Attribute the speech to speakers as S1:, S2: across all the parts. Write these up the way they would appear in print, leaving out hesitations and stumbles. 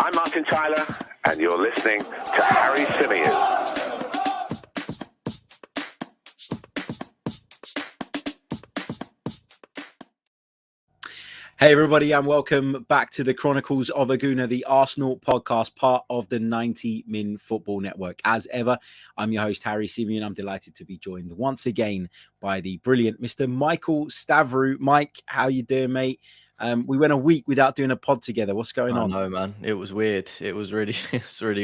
S1: I'm Martin Tyler, and you're listening to Harry Symeou.
S2: Hey everybody, and welcome back to the Chronicles of a Gooner, the Arsenal podcast, part of the 90 Min Football Network. As ever, I'm your host, Harry Symeou, and I'm delighted to be joined once again by the brilliant Mr. Mikel Stavrou. Mike, how you doing, mate? We went a week without doing a pod together. What's going on?
S3: I know, man. It was weird. It was really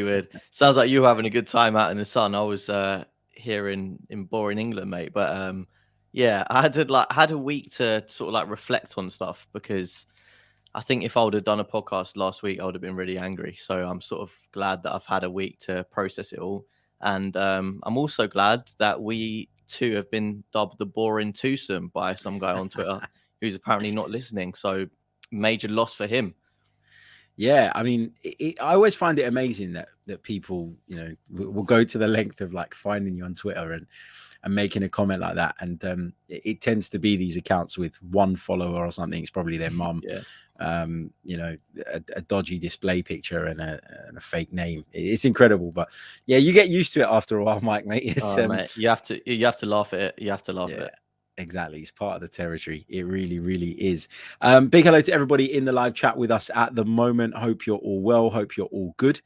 S3: weird. Sounds like you were having a good time out in the sun. I was here in boring England, mate. But yeah, I had a week to sort of like reflect on stuff, because I think if I would have done a podcast last week, I would have been really angry. So I'm sort of glad that I've had a week to process it all. And I'm also glad that we too have been dubbed the boring twosome by some guy on Twitter who's apparently not listening. So major loss for him.
S2: Yeah, I mean, I always find it amazing that people, you know, will go to the length of like finding you on Twitter and making a comment like that. And it tends to be these accounts with one follower or something. It's probably their mum.
S3: Yeah.
S2: You know, a dodgy display picture and a fake name. It's incredible, but yeah, you get used to it after a while, Mike, mate. It's,
S3: mate, you have to laugh at it. You have to laugh at it.
S2: Exactly. It's part of the territory. It really, really is. Big hello to everybody in the live chat with us at the moment. Hope you're all well. Hope you're all good.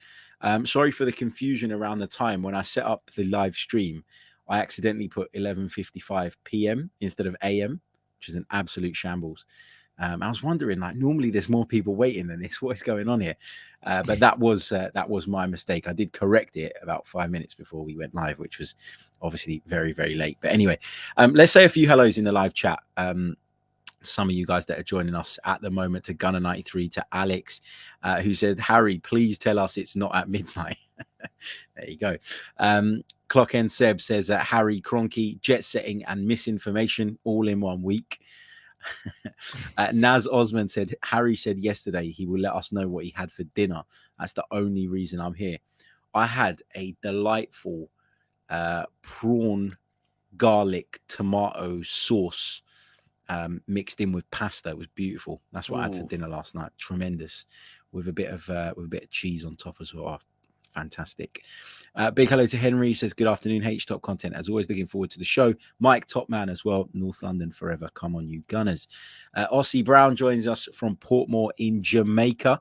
S2: Sorry for the confusion around the time. When I set up the live stream, I accidentally put 11:55 p.m. instead of a.m., which is an absolute shambles. I was wondering, like, normally there's more people waiting than this. What is going on here? But that was my mistake. I did correct it about 5 minutes before we went live, which was obviously very, very late. But anyway, let's say a few hellos in the live chat. Some of you guys that are joining us at the moment, to Gunner93, to Alex, who said, Harry, please tell us it's not at midnight. There you go. Clock End Seb says that Harry Cronky, jet setting and misinformation all in 1 week. Naz Osman said, Harry said yesterday he will let us know what he had for dinner. That's the only reason I'm here. I had a delightful prawn garlic tomato sauce mixed in with pasta. It was beautiful. That's what I had for dinner last night. Tremendous, with a bit of cheese on top as well. Fantastic. Big hello to Henry. He says, good afternoon, H Top Content. As always, looking forward to the show. Mike, top man as well. North London forever. Come on, you Gunners. Ossie Brown joins us from Portmore in Jamaica.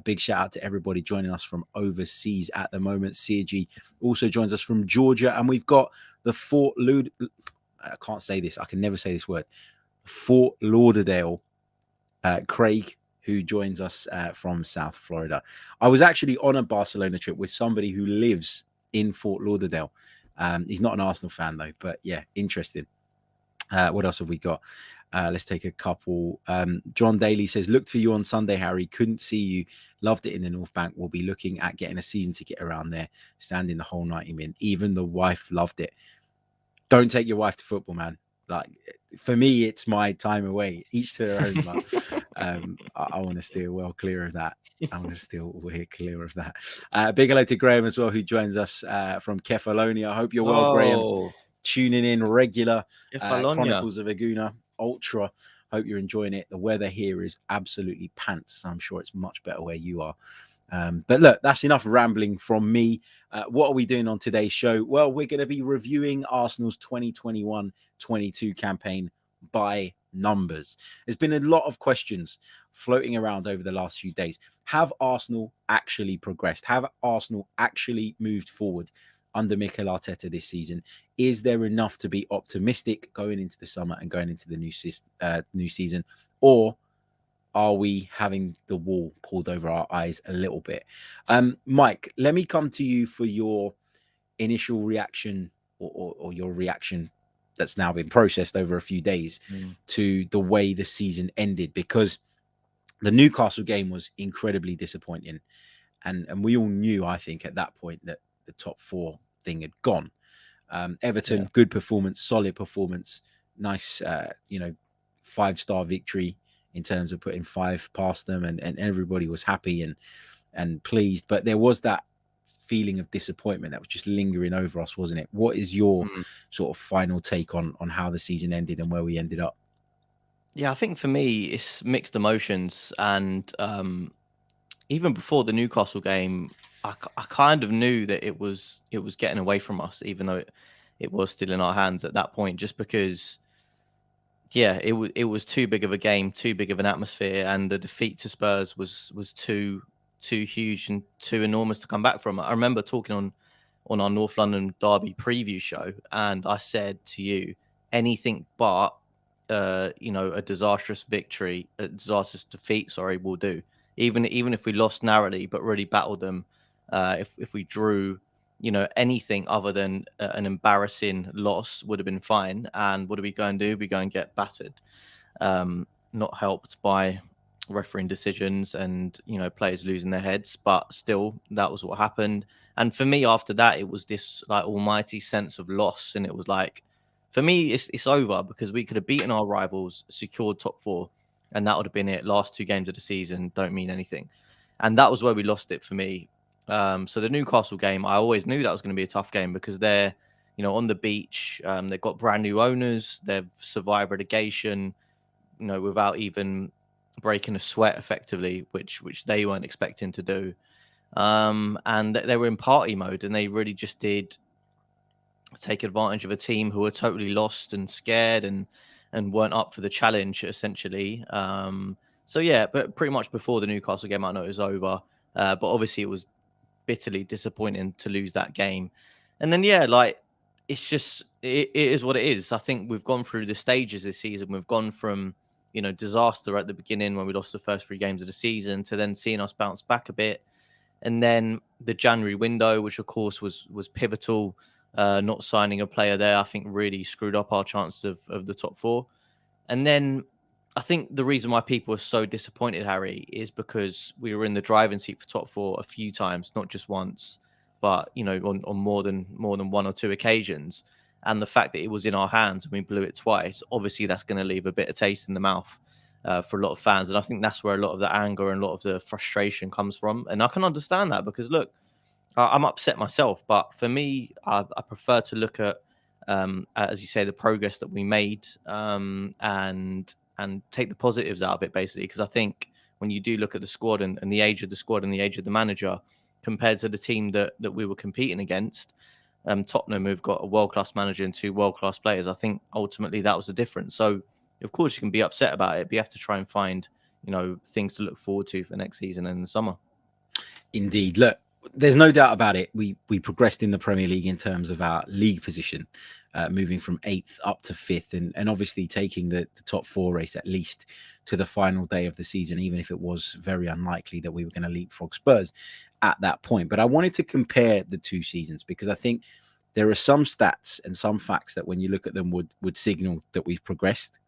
S2: Big shout out to everybody joining us from overseas at the moment. Siaji also joins us from Georgia. And we've got the I can't say this. I can never say this word. Fort Lauderdale, Craig, who joins us from South Florida. I was actually on a Barcelona trip with somebody who lives in Fort Lauderdale. He's not an Arsenal fan, though, but yeah, interesting. What else have we got? Let's take a couple. John Daly says, looked for you on Sunday, Harry. Couldn't see you. Loved it in the North Bank. We'll be looking at getting a season ticket around there, standing the whole 90 min. Even the wife loved it. Don't take your wife to football, man. Like, for me, it's my time away. Each to their own. But, I want to steer well clear of that. I want to steer clear of that. Big hello to Graham as well, who joins us from Kefalonia. I hope you're well, Graham. Tuning in regular. Chronicles of a Gooner Ultra. Hope you're enjoying it. The weather here is absolutely pants. I'm sure it's much better where you are. But look, that's enough rambling from me. What are we doing on today's show? Well, we're going to be reviewing Arsenal's 2021-22 campaign by numbers. There's been a lot of questions floating around over the last few days. Have Arsenal actually progressed? Have Arsenal actually moved forward under Mikel Arteta this season? Is there enough to be optimistic going into the summer and going into the new season? Or are we having the wall pulled over our eyes a little bit? Mike, let me come to you for your initial reaction or your reaction that's now been processed over a few days to the way the season ended, because the Newcastle game was incredibly disappointing. And we all knew, I think, at that point that the top four thing had gone. Everton, good performance, solid performance, nice, 5-star victory in terms of putting 5 past them, and everybody was happy and pleased. But there was that feeling of disappointment that was just lingering over us, wasn't it? What is your sort of final take on how the season ended and where we ended up?
S3: Yeah, I think for me, it's mixed emotions. And even before the Newcastle game, I kind of knew that it was getting away from us, even though it was still in our hands at that point, just because, yeah, it was too big of a game, too big of an atmosphere, and the defeat to Spurs was too huge and too enormous to come back from. I remember talking on our North London derby preview show, and I said to you, anything but a disastrous victory, a disastrous defeat, sorry, will do. Even if we lost narrowly, but really battled them. If we drew, anything other than an embarrassing loss would have been fine. And what do we go and do? We go and get battered. Not helped by refereeing decisions and players losing their heads, but still that was what happened. And for me, after that, it was this like almighty sense of loss, and it was like, for me, it's over, because we could have beaten our rivals, secured top four, and that would have been it. Last two games of the season don't mean anything, and that was where we lost it for me. So the Newcastle game, I always knew that was going to be a tough game, because they're on the beach. They've got brand new owners. They've survived relegation, without even breaking a sweat effectively, which they weren't expecting to do. And they were in party mode, and they really just did take advantage of a team who were totally lost and scared and weren't up for the challenge, essentially. So yeah, but pretty much before the Newcastle game, I know it was over. But obviously it was bitterly disappointing to lose that game. And then, yeah, like, it's just, it is what it is. I think we've gone through the stages this season. We've gone from, disaster at the beginning when we lost the first 3 games of the season, to then seeing us bounce back a bit. And then the January window, which of course was pivotal. Not signing a player there, I think, really screwed up our chances of the top 4. And then I think the reason why people are so disappointed, Harry, is because we were in the driving seat for top 4 a few times, not just once, but on more than 1 or 2 occasions. And the fact that it was in our hands and we blew it twice, obviously that's going to leave a bitter taste in the mouth for a lot of fans. And I think that's where a lot of the anger and a lot of the frustration comes from. And I can understand that, because look, I'm upset myself, but for me, I prefer to look at, as you say, the progress that we made, and take the positives out of it, basically. Because I think when you do look at the squad and the age of the squad and the age of the manager compared to the team that we were competing against, Tottenham, who've got a world-class manager and 2 world-class players, I think ultimately that was the difference. So, of course, you can be upset about it, but you have to try and find, things to look forward to for next season and in the summer.
S2: Indeed. Look, there's no doubt about it. We progressed in the Premier League in terms of our league position, moving from 8th up to 5th, and obviously taking the top 4 race at least to the final day of the season, even if it was very unlikely that we were going to leapfrog Spurs at that point. But I wanted to compare the 2 seasons, because I think there are some stats and some facts that, when you look at them, would signal that we've progressed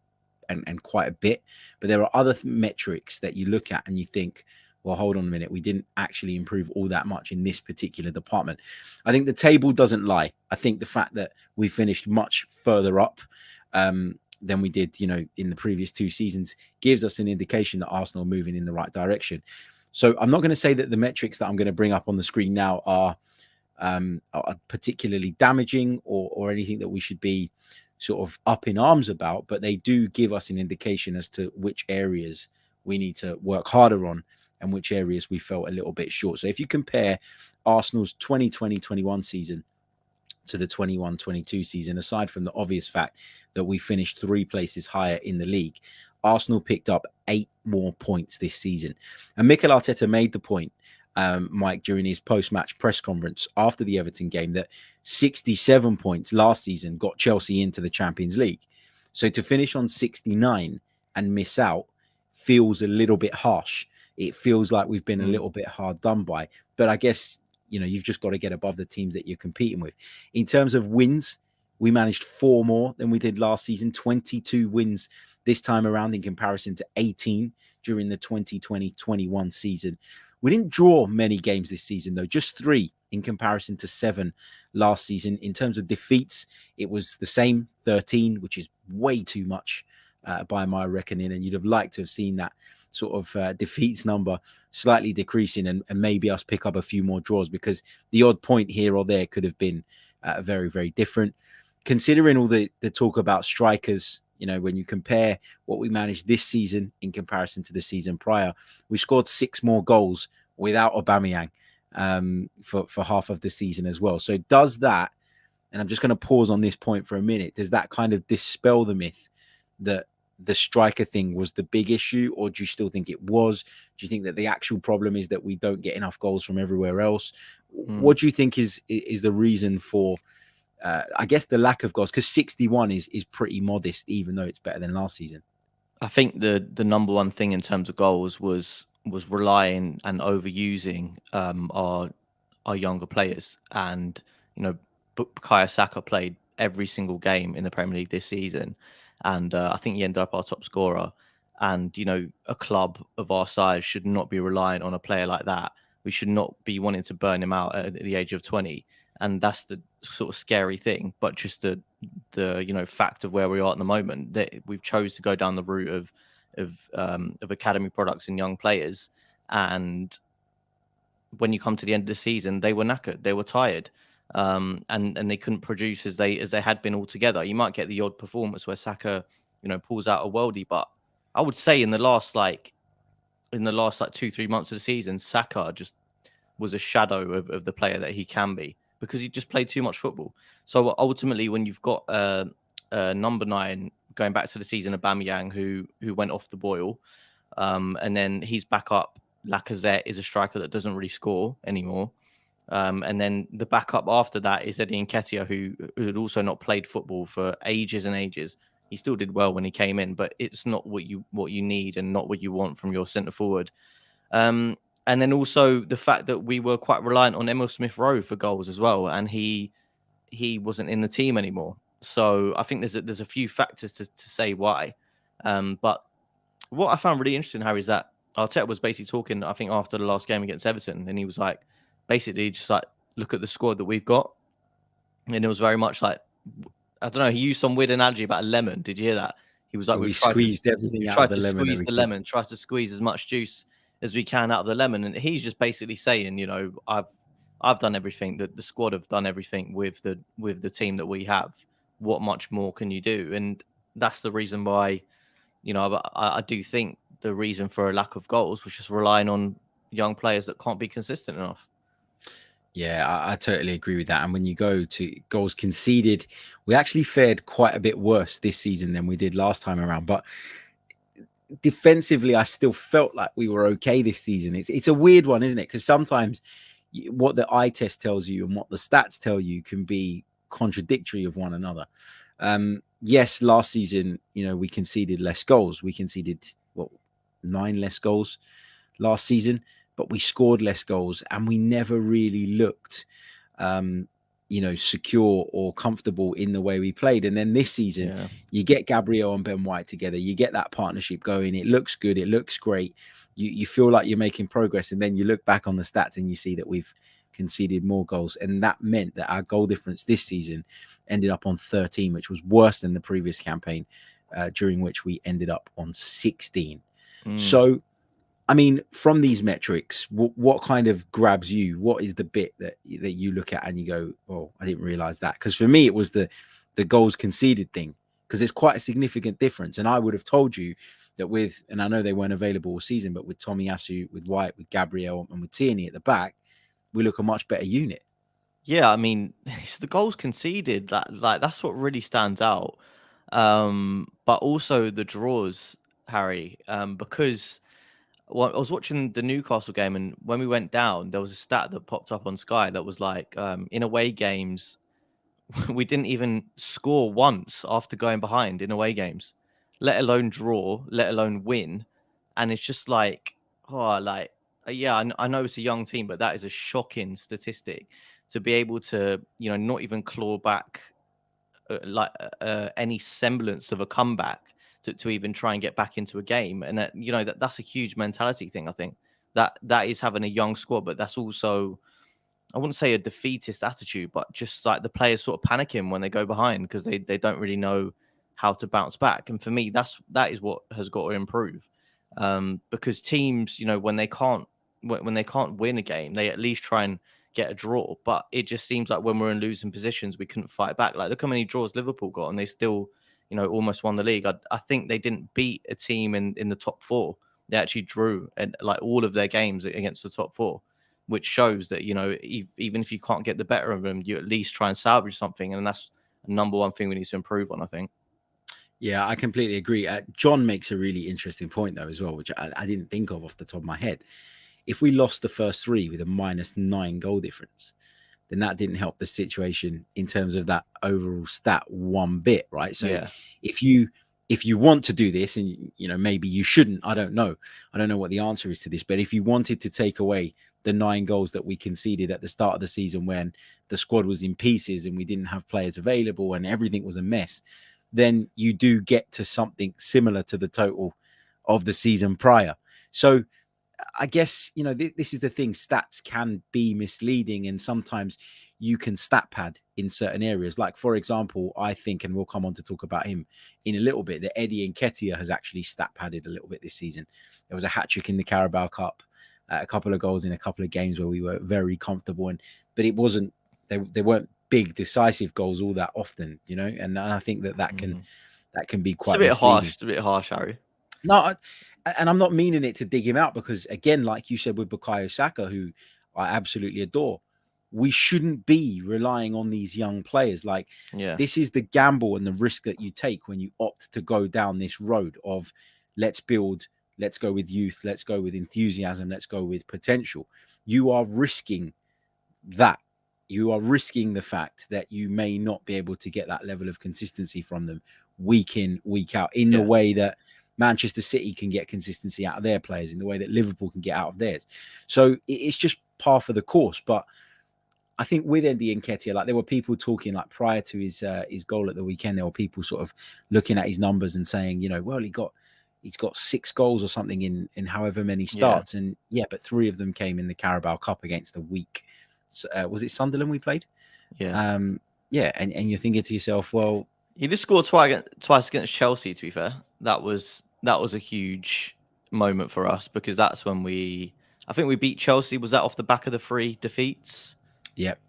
S2: and quite a bit. But there are other metrics that you look at and you think, well, hold on a minute, we didn't actually improve all that much in this particular department. I think the table doesn't lie. I think the fact that we finished much further up than we did, in the previous 2 seasons, gives us an indication that Arsenal are moving in the right direction. So I'm not going to say that the metrics that I'm going to bring up on the screen now are particularly damaging or anything that we should be sort of up in arms about, but they do give us an indication as to which areas we need to work harder on and which areas we felt a little bit short. So if you compare Arsenal's 2020-21 season to the 21-22 season, aside from the obvious fact that we finished 3 places higher in the league, Arsenal picked up 8 more points this season. And Mikel Arteta made the point, Mike, during his post-match press conference after the Everton game, that 67 points last season got Chelsea into the Champions League. So to finish on 69 and miss out feels a little bit harsh. It feels like we've been a little bit hard done by. But I guess, you've just got to get above the teams that you're competing with. In terms of wins, we managed 4 more than we did last season, 22 wins this time around in comparison to 18 during the 2020-21 season. We didn't draw many games this season, though, just 3 in comparison to 7 last season. In terms of defeats, it was the same, 13, which is way too much by my reckoning. And you'd have liked to have seen that sort of defeats number slightly decreasing and maybe us pick up a few more draws, because the odd point here or there could have been very, very different. Considering all the talk about strikers, when you compare what we managed this season in comparison to the season prior, we scored 6 more goals without Aubameyang for half of the season as well. So does that, and I'm just going to pause on this point for a minute, does that kind of dispel the myth that the striker thing was the big issue, or do you still think it was? Do you think that the actual problem is that we don't get enough goals from everywhere else? What do you think is the reason for, I guess, the lack of goals? Because 61 is pretty modest, even though it's better than last season.
S3: I think the number one thing in terms of goals was relying and overusing our younger players. And Bukayo Saka played every single game in the Premier League this season, and I think he ended up our top scorer. And a club of our size should not be reliant on a player like that. We should not be wanting to burn him out at the age of 20, and that's the sort of scary thing. But just the fact of where we are at the moment, that we've chose to go down the route of academy products and young players. And when you come to the end of the season, they were knackered, they were tired, and they couldn't produce as they had been altogether. You might get the odd performance where Saka pulls out a worldie, but I would say in the last 2-3 months of the season, Saka just was a shadow of the player that he can be, because he just played too much football. So ultimately, when you've got number 9 going back to the season, Aubameyang, who went off the boil, and then he's back up. Lacazette is a striker that doesn't really score anymore. And then the backup after that is Eddie Nketiah, who had also not played football for ages and ages. He still did well when he came in, but it's not what you need and not what you want from your centre forward. And then also the fact that we were quite reliant on Emil Smith-Rowe for goals as well, and he wasn't in the team anymore. So I think there's a few factors to say why. But what I found really interesting, Harry, is that Arteta was basically talking, I think, after the last game against Everton, and he was like, basically just like, look at the squad that we've got. And it was very much like, I don't know, he used some weird analogy about a lemon. Did you hear that? He was like,
S2: we squeezed everything out of the lemon.
S3: Squeeze the lemon, try to squeeze as much juice as we can out of the lemon. And he's just basically saying, I've done everything, that the squad have done everything with the team that we have. What much more can you do? And that's the reason why, I do think the reason for a lack of goals was just relying on young players that can't be consistent enough.
S2: Yeah, I totally agree with that. And when you go to goals conceded, we actually fared quite a bit worse this season than we did last time around. But defensively, I still felt like we were okay this season. It's a weird one, isn't it? Because sometimes what the eye test tells you and what the stats tell you can be contradictory of one another. Yes, last season, we conceded less goals. We conceded 9 less goals last season, but we scored less goals, and we never really looked, secure or comfortable in the way we played. And then this season, you get Gabriel and Ben White together, you get that partnership going. It looks good. It looks great. You feel like you're making progress, and then you look back on the stats and you see that we've conceded more goals. And that meant that our goal difference this season ended up on 13, which was worse than the previous campaign, during which we ended up on 16. So, I mean, from these metrics, what kind of grabs you? What is the bit that you look at and you go, "Oh, I didn't realize that"? Because for me, it was the goals conceded thing, because it's quite a significant difference. And I would have told you that and I know they weren't available all season, but with Tomiyasu, with White, with Gabriel, and with Tierney at the back, we look a much better unit.
S3: Yeah, I mean, it's the goals conceded that's what really stands out. But also the draws, Harry, because I was watching the Newcastle game, and when we went down, there was a stat that popped up on Sky that was like, in away games, we didn't even score once after going behind in away games, let alone draw, let alone win. And it's just like, I know it's a young team, but that is a shocking statistic to be able to, not even claw back any semblance of a comeback to even try and get back into a game. And that's a huge mentality thing. I think that is having a young squad, but that's also, I wouldn't say a defeatist attitude, but just like the players sort of panicking when they go behind because they don't really know how to bounce back. And for me, that is what has got to improve, because teams, when they can't win a game, they at least try and get a draw. But it just seems like when we're in losing positions, we couldn't fight back. Like, look how many draws Liverpool got, and they still, almost won the league. I think they didn't beat a team in the top 4. they actually drew and like all of their games against the top four, which shows that, you know, even if you can't get the better of them, you at least try and salvage something. And that's the number one thing we need to improve on, I think.
S2: Yeah, I completely agree. John makes a really interesting point, though, as well, which I didn't think of off the top of my head. If we lost the first three with a -9 goal difference, then that didn't help the situation in terms of that overall stat one bit, right? So
S3: Yeah.
S2: if you want to do this, and you know, maybe you shouldn't, I don't know what the answer is to this, but if you wanted to take away the 9 goals that we conceded at the start of the season when the squad was in pieces and we didn't have players available and everything was a mess, then you do get to something similar to the total of the season prior. So I guess, you know, this is the thing. Stats can be misleading, and sometimes you can stat pad in certain areas. Like, for example, I think, and we'll come on to talk about him in a little bit, that Eddie Nketiah has actually stat padded a little bit this season. There was a hat trick in the Carabao Cup, a couple of goals in a couple of games where we were very comfortable, but it wasn't, they weren't big decisive goals all that often, you know, and I think that can be quite misleading.
S3: It's a bit harsh, Harry.
S2: No, and I'm not meaning it to dig him out, because again, like you said with Bukayo Saka, who I absolutely adore, we shouldn't be relying on these young players. Like, this is the gamble and the risk that you take when you opt to go down this road of let's build, let's go with youth, let's go with enthusiasm, let's go with potential. You are risking that. You are risking the fact that you may not be able to get that level of consistency from them week in, week out, in the way that Manchester City can get consistency out of their players, in the way that Liverpool can get out of theirs. So it's just par for the course. But I think with Eddie Nketiah, like, there were people talking, like, prior to his goal at the weekend, there were people sort of looking at his numbers and saying, you know, well, he's got 6 goals or something in however many starts, and but 3 of them came in the Carabao Cup against the weak. Was it Sunderland we played? And you're thinking to yourself, well,
S3: he just scored twice against Chelsea. To be fair, that was a huge moment for us, because that's when I think we beat Chelsea. Was that off the back of the 3 defeats?
S2: Yep.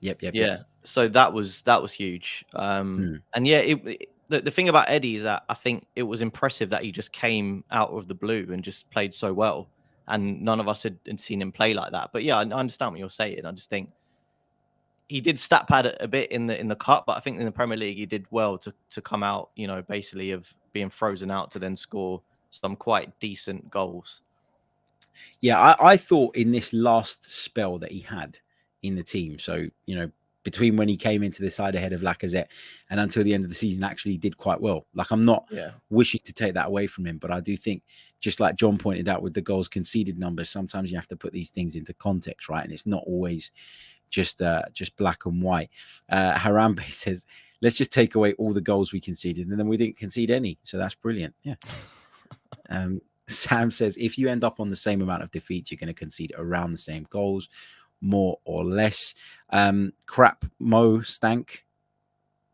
S3: So that was huge. And the thing about Eddie is that I think it was impressive that he just came out of the blue and just played so well, and none of us had seen him play like that. But yeah, I understand what you're saying. I just think he did stat pad a bit in the cup, but I think in the Premier League he did well to come out, you know, basically of being frozen out to then score some quite decent goals.
S2: Yeah, I thought in this last spell that he had in the team, so, you know, between when he came into the side ahead of Lacazette and until the end of the season, actually did quite well. Like, I'm not wishing to take that away from him, but I do think, just like John pointed out with the goals conceded numbers, sometimes you have to put these things into context, right? And it's not always just black and white. Harambe says, let's just take away all the goals we conceded, and then we didn't concede any. So that's brilliant. Yeah. Sam says, if you end up on the same amount of defeats, you're going to concede around the same goals, more or less. Crap Mo Stank.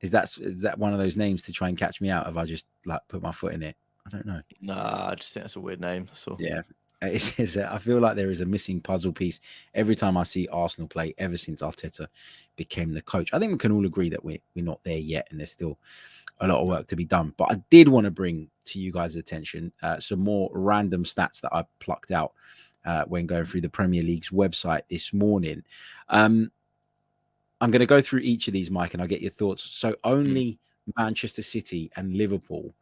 S2: Is that one of those names to try and catch me out? Have I just like put my foot in it? I don't know.
S3: Nah, I just think that's a weird name. So
S2: yeah. It says, I feel like there is a missing puzzle piece every time I see Arsenal play ever since Arteta became the coach. I think we can all agree that we're not there yet, and there's still a lot of work to be done. But I did want to bring to you guys' attention some more random stats that I plucked out when going through the Premier League's website this morning. I'm going to go through each of these, Mike, and I'll get your thoughts. So only Manchester City and Liverpool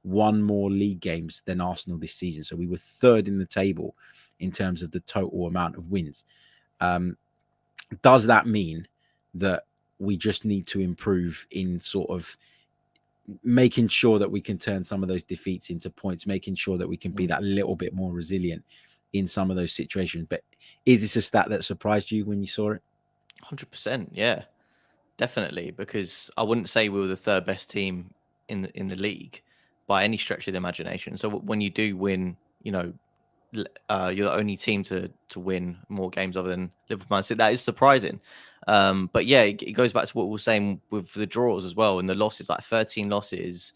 S2: won more league games than Arsenal this season. So we were 3rd in the table in terms of the total amount of wins. Does that mean that we just need to improve in sort of making sure that we can turn some of those defeats into points, making sure that we can be that little bit more resilient in some of those situations? But is this a stat that surprised you when you saw it?
S3: 100%. Yeah, definitely. Because I wouldn't say we were the 3rd best team in the league by any stretch of the imagination. So when you do win, you know, you're the only team to win more games other than Liverpool, Man City. That is surprising. But yeah, it goes back to what we were saying with the draws as well, and the losses. Like 13 losses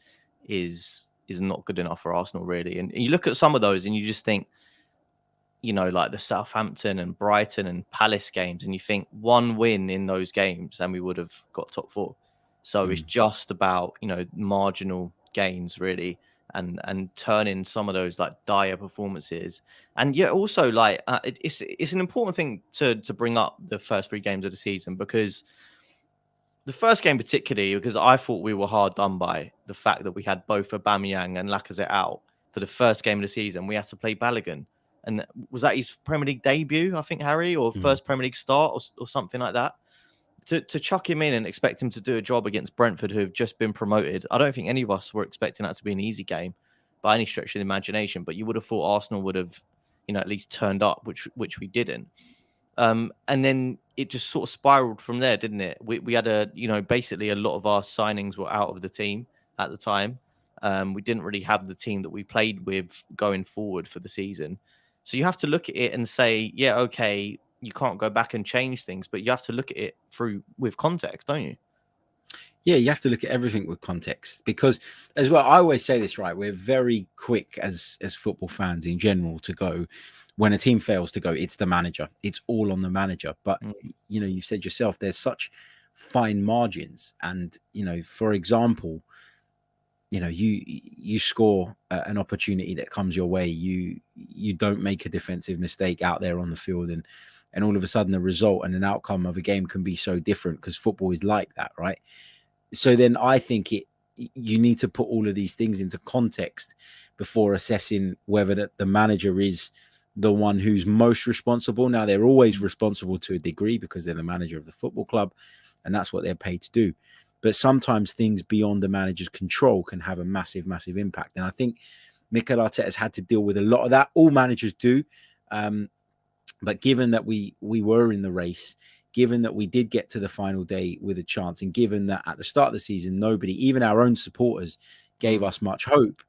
S3: is not good enough for Arsenal, really. And you look at some of those and you just think, you know, like the Southampton and Brighton and Palace games, and you think 1 win in those games and we would have got top 4. So it's just about, you know, marginal gains, really. and turning some of those like dire performances. And yeah, also like it's an important thing to bring up the first 3 games of the season, because the first game particularly, because I thought we were hard done by the fact that we had both Aubameyang and Lacazette out for the first game of the season. We had to play Balogun, and was that his Premier League debut, I think, Harry, or first Premier League start, or something like that? To chuck him in and expect him to do a job against Brentford, who have just been promoted, I don't think any of us were expecting that to be an easy game by any stretch of the imagination. But you would have thought Arsenal would have, at least turned up, which we didn't. And then it just sort of spiraled from there, didn't it? We had basically a lot of our signings were out of the team at the time. We didn't really have the team that we played with going forward for the season. So you have to look at it and say, yeah, okay, you can't go back and change things, but you have to look at it with context, don't you?
S2: Yeah, you have to look at everything with context, because as well, I always say this, right? We're very quick as football fans in general to go, when a team fails, to go, it's the manager. It's all on the manager. But, you said yourself, there's such fine margins. And, for example, you score an opportunity that comes your way. You don't make a defensive mistake out there on the field, and all of a sudden the result and an outcome of a game can be so different, because football is like that, right? So then I think you need to put all of these things into context before assessing whether the manager is the one who's most responsible. Now, they're always responsible to a degree because they're the manager of the football club, and that's what they're paid to do. But sometimes things beyond the manager's control can have a massive, massive impact. And I think Mikel Arteta has had to deal with a lot of that. All managers do. But given that we were in the race, given that we did get to the final day with a chance, and given that at the start of the season, nobody, even our own supporters, gave us much hope,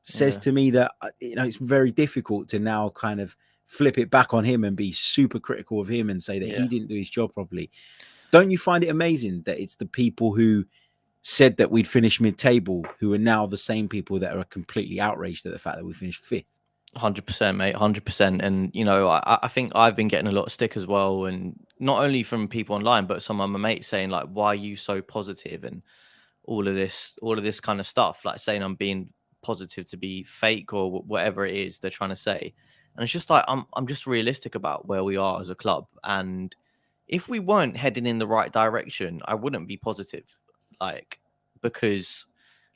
S2: says to me that, it's very difficult to now kind of flip it back on him and be super critical of him and say that he didn't do his job properly. Don't you find it amazing that it's the people who said that we'd finish mid-table who are now the same people that are completely outraged at the fact that we finished 5th?
S3: 100%, mate, 100%. And, I think I've been getting a lot of stick as well. And not only from people online, but some of my mates saying, like, why are you so positive? And all of this kind of stuff, like saying I'm being positive to be fake or whatever it is they're trying to say. And it's just like, I'm just realistic about where we are as a club. And if we weren't heading in the right direction, I wouldn't be positive, because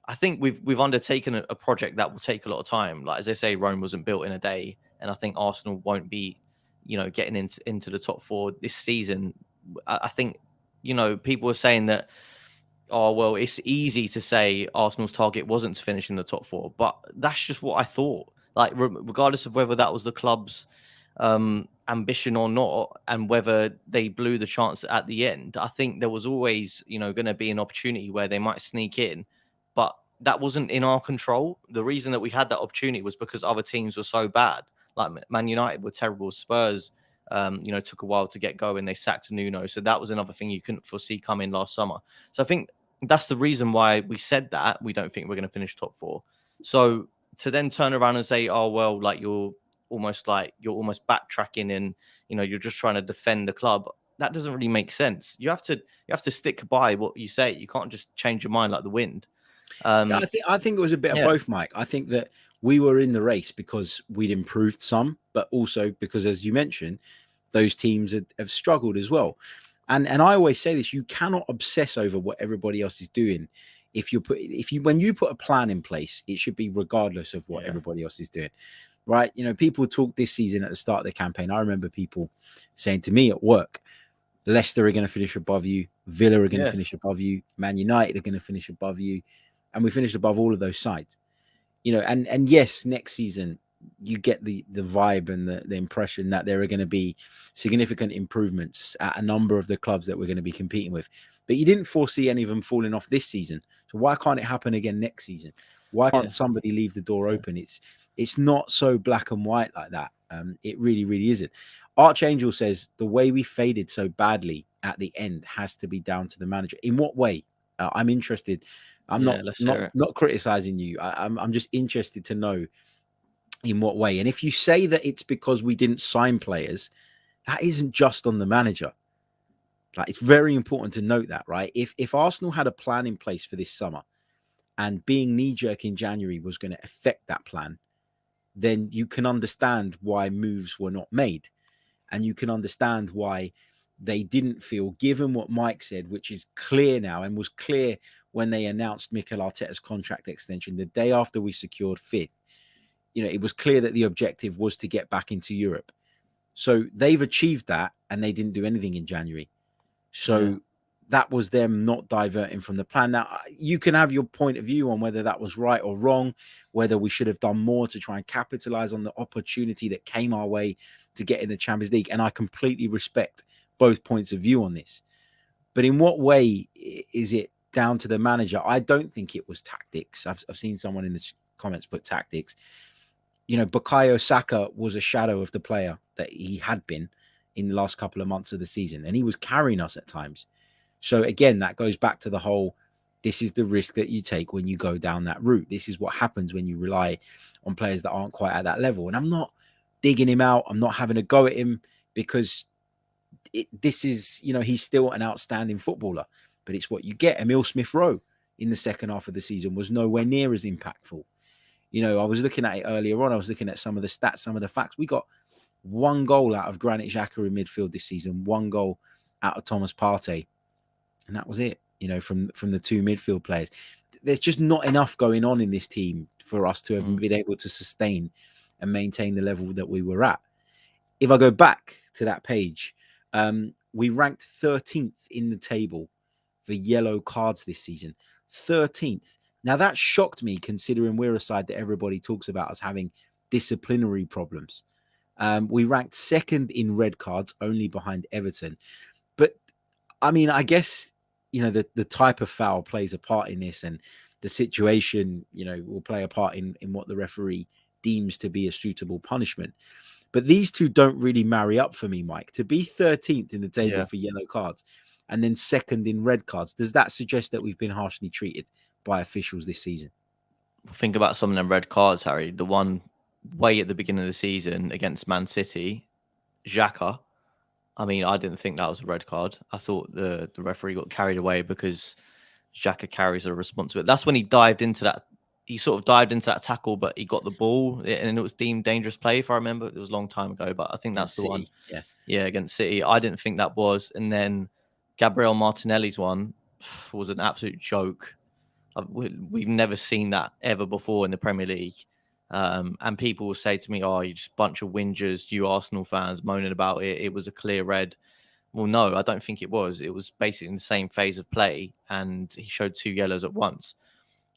S3: I think we've undertaken a project that will take a lot of time. Like, as they say, Rome wasn't built in a day, and I think Arsenal won't be, getting into the top 4 this season. I think, people are saying that, oh, well, it's easy to say Arsenal's target wasn't to finish in the top 4, but that's just what I thought. Like, regardless of whether that was the club's ambition or not, and whether they blew the chance at the end, I think there was always, going to be an opportunity where they might sneak in, but that wasn't in our control. The reason that we had that opportunity was because other teams were so bad. Like Man United were terrible. Spurs, took a while to get going. They sacked Nuno, so that was another thing you couldn't foresee coming last summer. So I think that's the reason why we said that we don't think we're going to finish top 4. So to then turn around and say, oh, well, like you're almost backtracking and, you're just trying to defend the club, that doesn't really make sense. You have to stick by what you say. You can't just change your mind like the wind.
S2: I think it was a bit of both, Mike. I think that we were in the race because we'd improved some, but also because, as you mentioned, those teams have struggled as well. And I always say this: you cannot obsess over what everybody else is doing. When you put a plan in place, it should be regardless of what everybody else is doing, right? People talk this season at the start of the campaign. I remember people saying to me at work, Leicester are going to finish above you, Villa are going to finish above you, Man United are going to finish above you, and we finished above all of those sides. And yes, next season you get the vibe and the impression that there are going to be significant improvements at a number of the clubs that we're going to be competing with. But you didn't foresee any of them falling off this season. So why can't it happen again next season? Why can't somebody leave the door open? It's not so black and white like that. It really, really isn't. Archangel says the way we faded so badly at the end has to be down to the manager. In what way? I'm interested. I'm not criticizing you. I'm just interested to know in what way. And if you say that it's because we didn't sign players, that isn't just on the manager. Like, it's very important to note that, right? If Arsenal had a plan in place for this summer and being knee-jerk in January was going to affect that plan, then you can understand why moves were not made. And you can understand why they didn't feel, given what Mike said, which is clear now and was clear when they announced Mikel Arteta's contract extension the day after we secured fifth. It was clear that the objective was to get back into Europe. So they've achieved that, and they didn't do anything in January. So that was them not diverting from the plan. Now, you can have your point of view on whether that was right or wrong, whether we should have done more to try and capitalize on the opportunity that came our way to get in the Champions League. And I completely respect both points of view on this. But in what way is it down to the manager? I don't think it was tactics. I've seen someone in the comments put tactics. Bukayo Saka was a shadow of the player that he had been in the last couple of months of the season, and he was carrying us at times. So again, that goes back to the whole, this is the risk that you take when you go down that route. This is what happens when you rely on players that aren't quite at that level. And I'm not digging him out. I'm not having a go at him, because this is, he's still an outstanding footballer, but it's what you get. Emile Smith-Rowe in the second half of the season was nowhere near as impactful. I was looking at it earlier on. I was looking at some of the stats, some of the facts. We got 1 goal out of Granit Xhaka in midfield this season, 1 goal out of Thomas Partey. And that was it, from the 2 midfield players. There's just not enough going on in this team for us to have been able to sustain and maintain the level that we were at. If I go back to that page, we ranked 13th in the table for yellow cards this season. 13th. Now, that shocked me, considering we're a side that everybody talks about as having disciplinary problems. We ranked 2nd in red cards, only behind Everton. But, I guess, the type of foul plays a part in this, and the situation, will play a part in what the referee deems to be a suitable punishment. But these two don't really marry up for me, Mike. To be 13th in the table for yellow cards and then 2nd in red cards, does that suggest that we've been harshly treated by officials this season?
S3: Think about some of them red cards, Harry. The one way at the beginning of the season against Man City, Xhaka. I didn't think that was a red card. I thought the referee got carried away because Xhaka carries a responsibility. That's when he dived into that. He sort of dived into that tackle, but he got the ball, and it was deemed dangerous play, if I remember. It was a long time ago, but I think that's the one. Yeah, against City. I didn't think that was. And then Gabriel Martinelli's one was an absolute joke. We've never seen that ever before in the Premier League. And people will say to me, "Oh, you're just a bunch of whingers, you Arsenal fans moaning about it. It was a clear red." Well, no, I don't think it was. It was basically in the same phase of play, and he showed 2 yellows at once.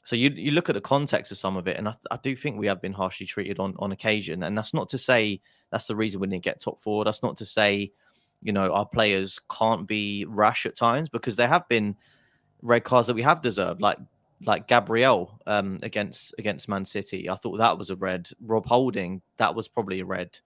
S3: So you look at the context of some of it, and I do think we have been harshly treated on occasion. And that's not to say that's the reason we didn't get top 4. That's not to say, our players can't be rash at times, because there have been red cards that we have deserved, like Gabriel against Man City. I thought that was a red. Rob Holding, that was probably a red.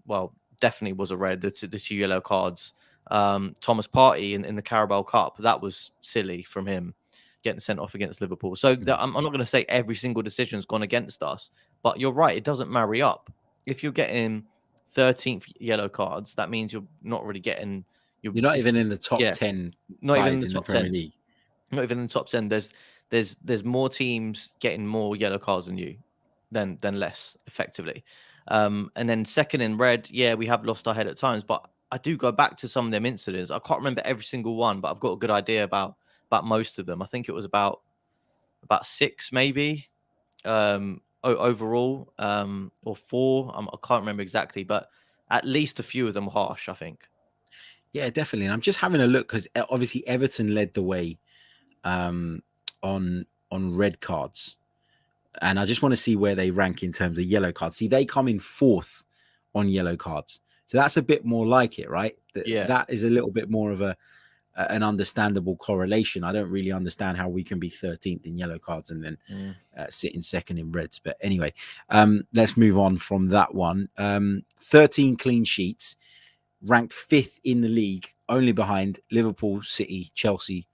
S3: Well, definitely was a red. The 2 yellow cards. Thomas Partey in the Carabao Cup, that was silly from him, getting sent off against Liverpool. So I'm not going to say every single decision's gone against us, but you're right, it doesn't marry up. If you're getting 13th yellow cards, that means you're not really getting.
S2: You're not even in the top 10.
S3: Not even in the top
S2: Premier
S3: 10.
S2: League.
S3: Not even in the top 10. There's more teams getting more yellow cards than you, than less, effectively. And then 2nd in red, we have lost our head at times, but I do go back to some of them incidents. I can't remember every single one, but I've got a good idea about most of them. I think it was about 6 maybe overall, or 4. I can't remember exactly, but at least a few of them were harsh, I think.
S2: Yeah, definitely. And I'm just having a look, because obviously Everton led the way on red cards, and I just want to see where they rank in terms of yellow cards. See, they come in 4th on yellow cards, so that's a bit more like it, right? That is a little bit more of an understandable correlation. I don't really understand how we can be 13th in yellow cards and then sit in 2nd in reds. But anyway, let's move on from that one. 13 clean sheets, ranked 5th in the league, only behind Liverpool, City, Chelsea,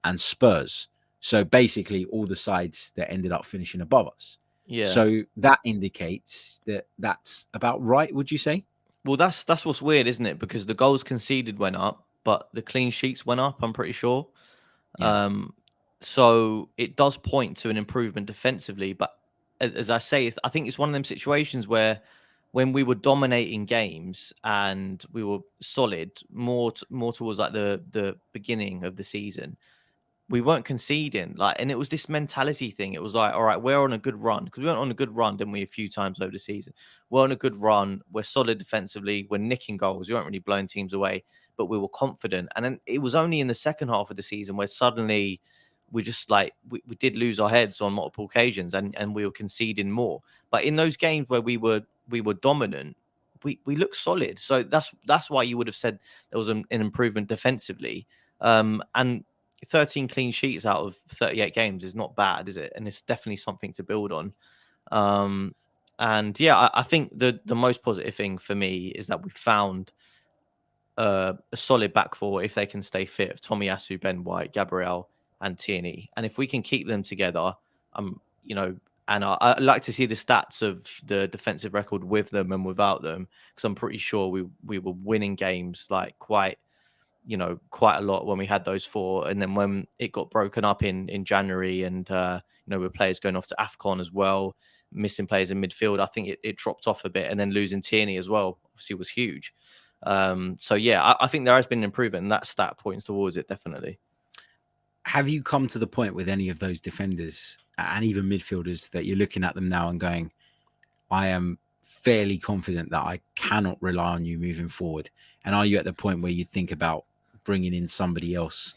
S2: and Spurs. So basically all the sides that ended up finishing above us. Yeah. So that indicates that that's about right, would you say?
S3: Well, that's what's weird, isn't it? Because the goals conceded went up, but the clean sheets went up, I'm pretty sure. Yeah. So it does point to an improvement defensively. But as I say, I think it's one of them situations where when we were dominating games and we were solid, more towards like the beginning of the season, we weren't conceding. Like, and it was this mentality thing. It was like, all right, we're on a good run, because we went on a good run, didn't we, a few times over the season? We're on a good run. We're solid defensively. We're nicking goals. We weren't really blowing teams away, but we were confident. And then it was only in the second half of the season where suddenly we just like we did lose our heads on multiple occasions, and we were conceding more. But in those games where we were dominant, we looked solid. So that's why you would have said there was an improvement defensively. And 13 clean sheets out of 38 games is not bad, is it? And it's definitely something to build on. And yeah, I think the most positive thing for me is that we found a solid back four if they can stay fit of Tomiyasu, Ben White, Gabriel, and Tierney. And if we can keep them together, and I like to see the stats of the defensive record with them and without them, because I'm pretty sure we were winning games like quite a lot when we had those four. And then when it got broken up in January, and with players going off to AFCON as well, missing players in midfield, I think it dropped off a bit. And then losing Tierney as well obviously was huge. So yeah, I think there has been an improvement, and that stat points towards it, definitely.
S2: Have you come to the point with any of those defenders and even midfielders that you're looking at them now and going, I am fairly confident that I cannot rely on you moving forward? And are you at the point where you think about bringing in somebody else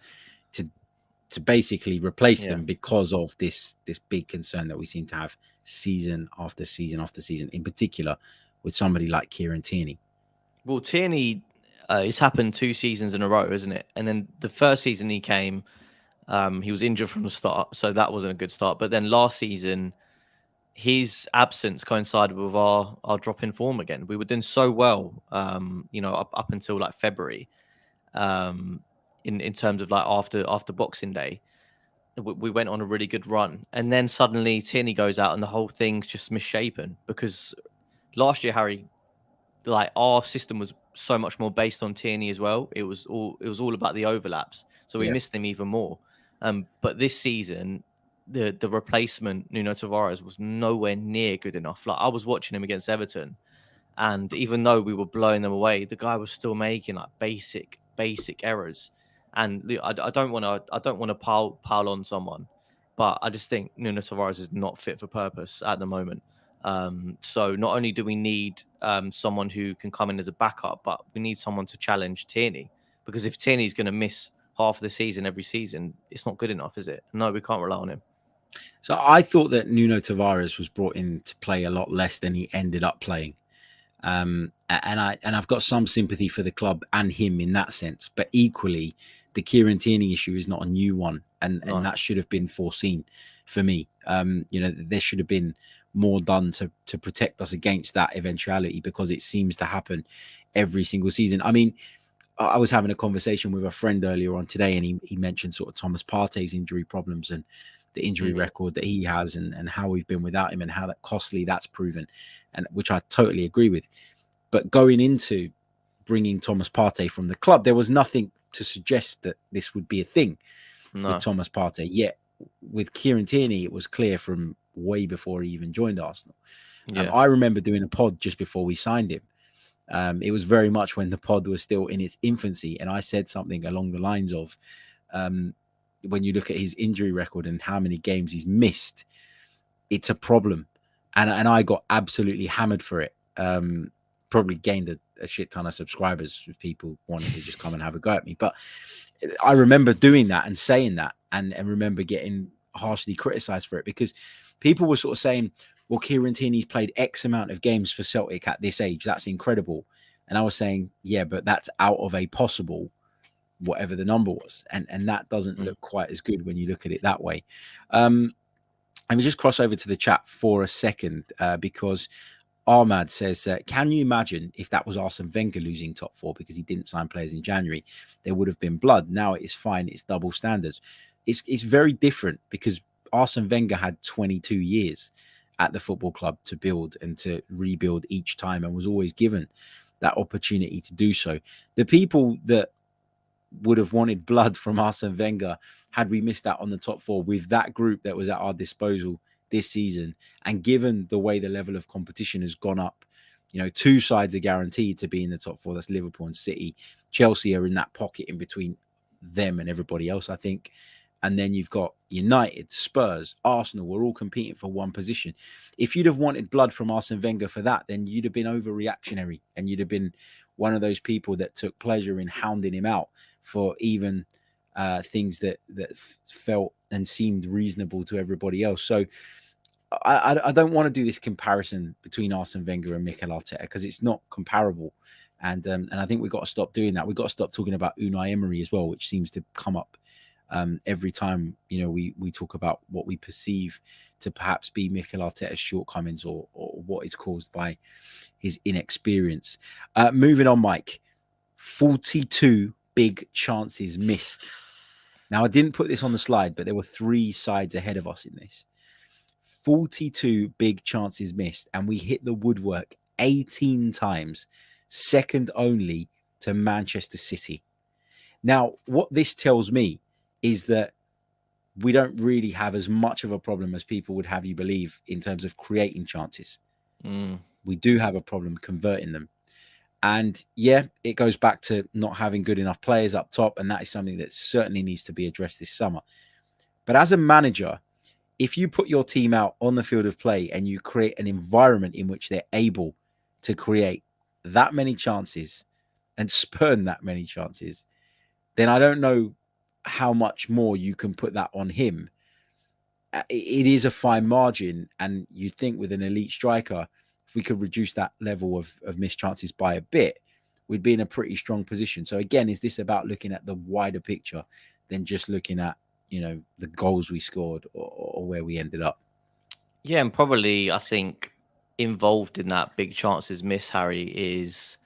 S2: to basically replace them because of this big concern that we seem to have season after season after season, in particular with somebody like Kieran Tierney?
S3: Well, Tierney, it's happened 2 seasons in a row, isn't it? And then the first season he came, he was injured from the start, so that wasn't a good start. But then last season, his absence coincided with our drop in form again. We were doing so well, up until like February, in terms of like after Boxing Day. We went on a really good run, and then suddenly Tierney goes out, and the whole thing's just misshapen. Because last year, Harry, like our system was so much more based on Tierney as well. It was all about the overlaps, so we missed him even more. But this season, the replacement Nuno Tavares was nowhere near good enough. Like, I was watching him against Everton, and even though we were blowing them away, the guy was still making like basic errors. And I don't want to pile on someone, but I just think Nuno Tavares is not fit for purpose at the moment. So not only do we need someone who can come in as a backup, but we need someone to challenge Tierney. Because if Tierney's going to miss half the season every season, it's not good enough, is it? No, we can't rely on him.
S2: So I thought that Nuno Tavares was brought in to play a lot less than he ended up playing. And I've got some sympathy for the club and him in that sense. But equally, the Kieran Tierney issue is not a new one. And that should have been foreseen for me. There should have been more done to protect us against that eventuality, because it seems to happen every single season. I mean, I was having a conversation with a friend earlier on today, and he mentioned sort of Thomas Partey's injury problems and the injury record that he has, and how we've been without him and how that costly that's proven, and which I totally agree with. But going into bringing Thomas Partey from the club, there was nothing to suggest that this would be a thing with Thomas Partey. Yet with Kieran Tierney, it was clear from way before he even joined Arsenal. I remember doing a pod just before we signed him. It was very much when the pod was still in its infancy, and I said something along the lines of, when you look at his injury record and how many games he's missed, it's a problem. And I got absolutely hammered for it. Probably gained a shit ton of subscribers with people wanting to just come and have a go at me. But I remember doing that and saying that, and remember getting harshly criticized for it, because people were sort of saying, well, Kieran Tierney's played X amount of games for Celtic at this age. That's incredible. And I was saying, yeah, but that's out of a possible whatever the number was. And that doesn't look quite as good when you look at it that way. Let me just cross over to the chat for a second, because Ahmad says, can you imagine if that was Arsene Wenger losing top four because he didn't sign players in January? There would have been blood. Now it is fine. It's double standards. It's very different, because Arsene Wenger had 22 years at the football club to build and to rebuild each time, and was always given that opportunity to do so. The people that would have wanted blood from Arsene Wenger had we missed out on the top four with that group that was at our disposal this season. And given the way the level of competition has gone up, you know, two sides are guaranteed to be in the top four. That's Liverpool and City. Chelsea are in that pocket in between them and everybody else, I think. And then you've got United, Spurs, Arsenal. We're all competing for one position. If you'd have wanted blood from Arsene Wenger for that, then you'd have been overreactionary, and you'd have been one of those people that took pleasure in hounding him out for even things that felt and seemed reasonable to everybody else. So I don't want to do this comparison between Arsene Wenger and Mikel Arteta, because it's not comparable. And I think we've got to stop doing that. We've got to stop talking about Unai Emery as well, which seems to come up every time, you know, we talk about what we perceive to perhaps be Mikel Arteta's shortcomings or what is caused by his inexperience. Moving on, Mike. 42 big chances missed. Now, I didn't put this on the slide, but there were three sides ahead of us in this. 42 big chances missed, and we hit the woodwork 18 times, second only to Manchester City. Now, what this tells me is that we don't really have as much of a problem as people would have you believe in terms of creating chances. We do have a problem converting them. And yeah, it goes back to not having good enough players up top, and that is something that certainly needs to be addressed this summer. But as a manager, if you put your team out on the field of play and you create an environment in which they're able to create that many chances and spurn that many chances, then I don't know how much more you can put that on him. It is a fine margin, and you'd think with an elite striker, if we could reduce that level of missed chances by a bit, we'd be in a pretty strong position. So again, is this about looking at the wider picture than just looking at, you know, the goals we scored or where we ended up?
S3: Yeah, and probably I think involved in that big chances miss, Harry, is,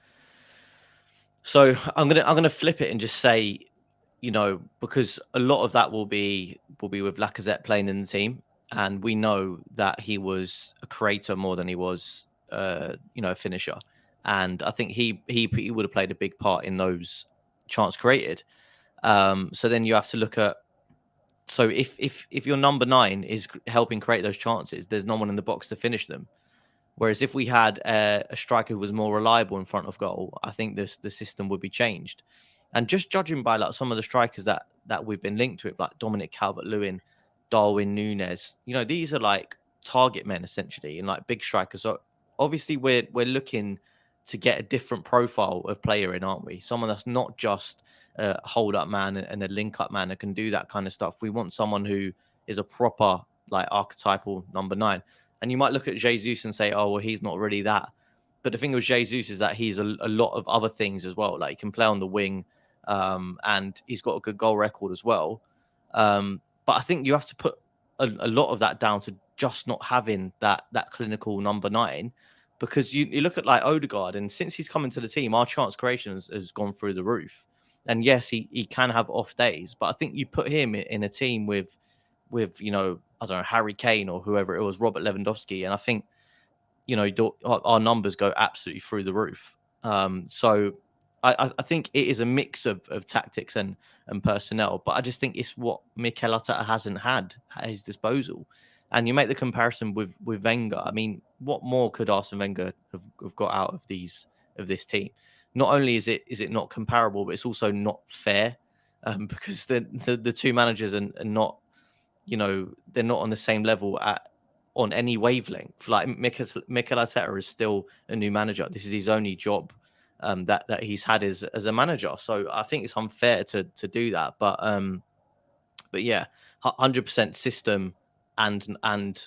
S3: so I'm gonna flip it and just say, you know, because a lot of that will be with Lacazette playing in the team, and we know that he was a creator more than he was, you know, a finisher, and I think he would have played a big part in those chance created. So then you have to look at, so if your number 9 is helping create those chances, there's no one in the box to finish them. Whereas if we had a striker who was more reliable in front of goal, I think the system would be changed. And just judging by like some of the strikers that we've been linked with, like Dominic Calvert-Lewin, Darwin Núñez, you know, these are like target men essentially, and like big strikers. So obviously we're looking to get a different profile of player in, aren't we? Someone that's not just a hold-up man and a link-up man that can do that kind of stuff. We want someone who is a proper like archetypal number 9. And you might look at Jesus and say, oh, well, he's not really that. But the thing with Jesus is that he's a lot of other things as well. Like he can play on the wing, and he's got a good goal record as well. But I think you have to put a lot of that down to just not having that clinical number 9, because you look at like Odegaard, and since he's come into the team, our chance creation has gone through the roof. And yes, he can have off days, but I think you put him in a team with, you know, I don't know, Harry Kane or whoever it was, Robert Lewandowski, and I think, you know, our numbers go absolutely through the roof. So I think it is a mix of tactics and personnel, but I just think it's what Mikel Arteta hasn't had at his disposal. And you make the comparison with Wenger. I mean, what more could Arsene Wenger have got out of this team? Not only is it not comparable, but it's also not fair, because the two managers are not, you know, they're not on the same level on any wavelength. Like Mikel Arteta is still a new manager. This is his only job that he's had as a manager. So I think it's unfair to do that. But yeah, 100% system and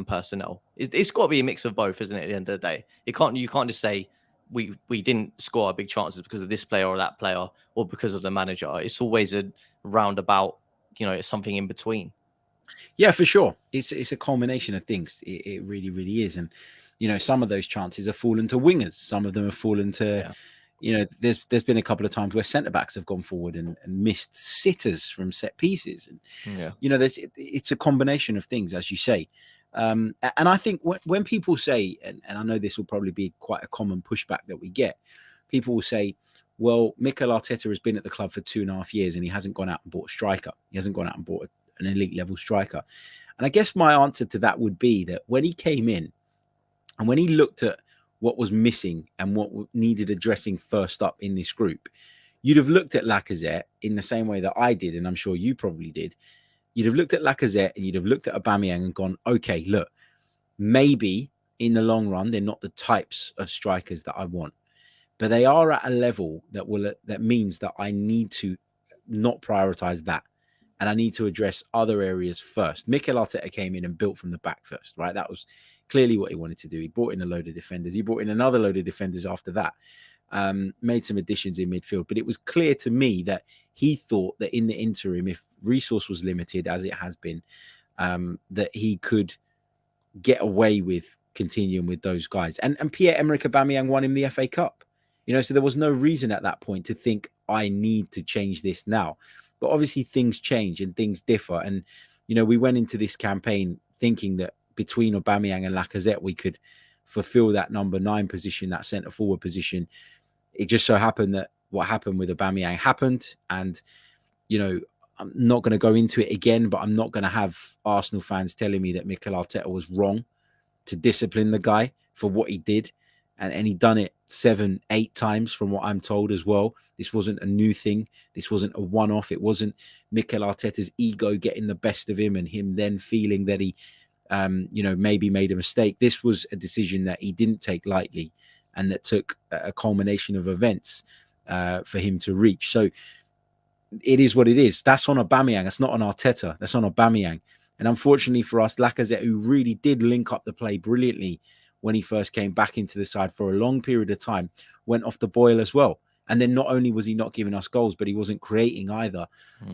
S3: personnel. It's got to be a mix of both, isn't it? At the end of the day, you can't just say we didn't score our big chances because of this player or that player or because of the manager. It's always a roundabout. You know, it's something in between.
S2: Yeah, for sure. It's a culmination of things. It really, really is. And, you know, some of those chances have fallen to wingers. Some of them have fallen to, you know, there's been a couple of times where centre-backs have gone forward and missed sitters from set pieces. And, you know, it's a combination of things, as you say. And I think when people say, and I know this will probably be quite a common pushback that we get, people will say, well, Mikel Arteta has been at the club for 2.5 years and he hasn't gone out and bought a striker. He hasn't gone out and bought an elite level striker. And I guess my answer to that would be that when he came in and when he looked at what was missing and what needed addressing first up in this group, you'd have looked at Lacazette in the same way that I did, and I'm sure you probably did. You'd have looked at Lacazette and you'd have looked at Aubameyang and gone, okay, look, maybe in the long run, they're not the types of strikers that I want, but they are at a level that means that I need to not prioritize that. And I need to address other areas first. Mikel Arteta came in and built from the back first, right? That was clearly what he wanted to do. He brought in a load of defenders. He brought in another load of defenders after that. Made some additions in midfield. But it was clear to me that he thought that in the interim, if resource was limited, as it has been, that he could get away with continuing with those guys. And Pierre-Emerick Aubameyang won him the FA Cup. So there was no reason at that point to think I need to change this now. But obviously things change and things differ. And, we went into this campaign thinking that between Aubameyang and Lacazette, we could fulfill that number 9 position, that centre forward position. It just so happened that what happened with Aubameyang happened. And, I'm not going to go into it again, but I'm not going to have Arsenal fans telling me that Mikel Arteta was wrong to discipline the guy for what he did. And he done it 7, 8 times from what I'm told as well. This wasn't a new thing. This wasn't a one-off. It wasn't Mikel Arteta's ego getting the best of him and him then feeling that he, maybe made a mistake. This was a decision that he didn't take lightly and that took a culmination of events for him to reach. So it is what it is. That's on Aubameyang. That's not on Arteta. That's on Aubameyang. And unfortunately for us, Lacazette, who really did link up the play brilliantly when he first came back into the side for a long period of time, went off the boil as well. And then not only was he not giving us goals, but he wasn't creating either.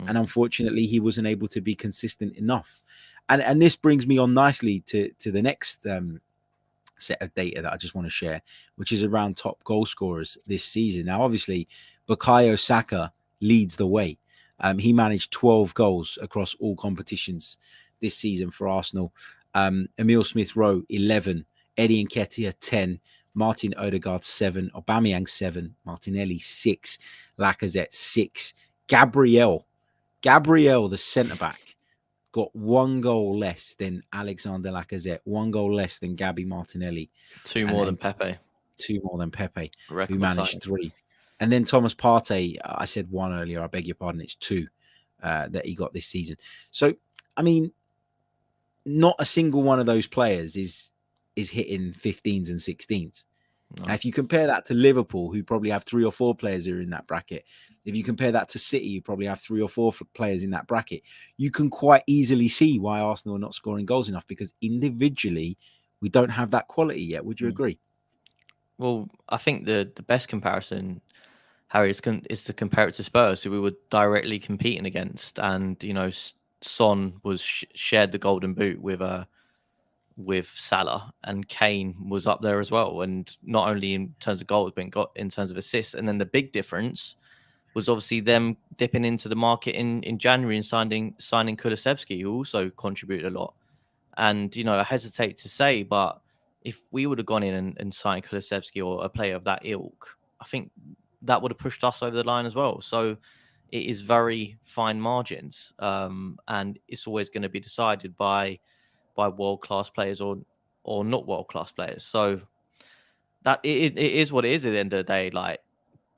S2: And unfortunately, he wasn't able to be consistent enough. And this brings me on nicely to the next set of data that I just want to share, which is around top goal scorers this season. Now, obviously, Bukayo Saka leads the way. He managed 12 goals across all competitions this season for Arsenal. Emile Smith-Rowe, 11. Eddie Nketiah, 10. Martin Odegaard, 7. Aubameyang, 7. Martinelli, 6. Lacazette, 6. Gabriel, the centre-back, got 1 goal less than Alexander Lacazette, 1 goal less than Gabby Martinelli.
S3: 2 more than Pepe.
S2: 2 more than Pepe,
S3: Record
S2: who managed
S3: signing.
S2: 3. And then Thomas Partey, I said 1 earlier, I beg your pardon, it's 2 that he got this season. So, I mean, not a single one of those players is hitting 15s and 16s.
S3: No.
S2: Now, if you compare that to Liverpool, who probably have 3 or 4 players who are in that bracket, if you compare that to City, you probably have 3 or 4 players in that bracket, you can quite easily see why Arsenal are not scoring goals enough, because individually, we don't have that quality yet. Would you agree?
S3: Well, I think the best comparison, Harry, is to compare it to Spurs, who we were directly competing against. And, Son was shared the golden boot with Salah, and Kane was up there as well. And not only in terms of goals, but in terms of assists. And then the big difference was obviously them dipping into the market in January and signing Kulusevski, who also contributed a lot. And, I hesitate to say, but if we would have gone in and signed Kulusevski or a player of that ilk, I think that would have pushed us over the line as well. So it is very fine margins. And it's always going to be decided by world-class players or not world-class players. So that it is what it is at the end of the day. Like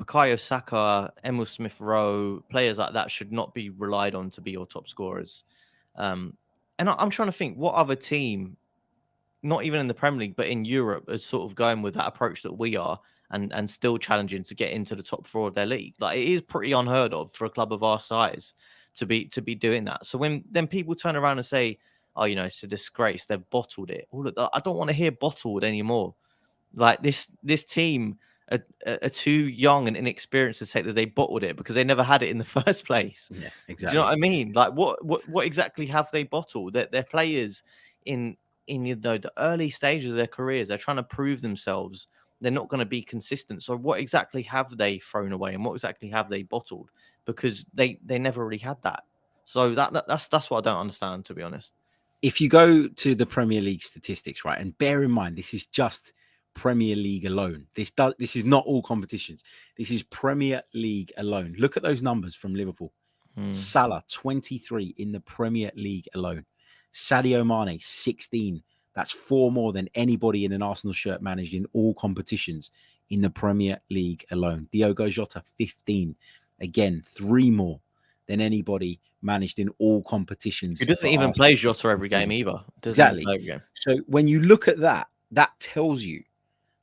S3: Bukayo Saka, Emile Smith-Rowe, players like that should not be relied on to be your top scorers. And I'm trying to think what other team, not even in the Premier League, but in Europe, is sort of going with that approach that we are and still challenging to get into the top 4 of their league. Like, it is pretty unheard of for a club of our size to be doing that. So when then people turn around and say, oh, it's a disgrace, they've bottled it. I don't want to hear bottled anymore. Like, this team are too young and inexperienced to say that they bottled it because they never had it in the first place.
S2: Yeah, exactly.
S3: Do you know what I mean? Like, what exactly have they bottled? They're players in the early stages of their careers. They're trying to prove themselves. They're not going to be consistent. So what exactly have they thrown away, and what exactly have they bottled? Because they never really had that. So that's what I don't understand, to be honest.
S2: If you go to the Premier League statistics, right, and bear in mind, this is just Premier League alone. This is not all competitions. This is Premier League alone. Look at those numbers from Liverpool. Salah, 23 in the Premier League alone. Sadio Mane, 16. That's 4 more than anybody in an Arsenal shirt managed in all competitions in the Premier League alone. Diogo Jota, 15. Again, 3 more than anybody managed in all competitions.
S3: He doesn't even play Jota every game either.
S2: Exactly. So when you look at that, that tells you,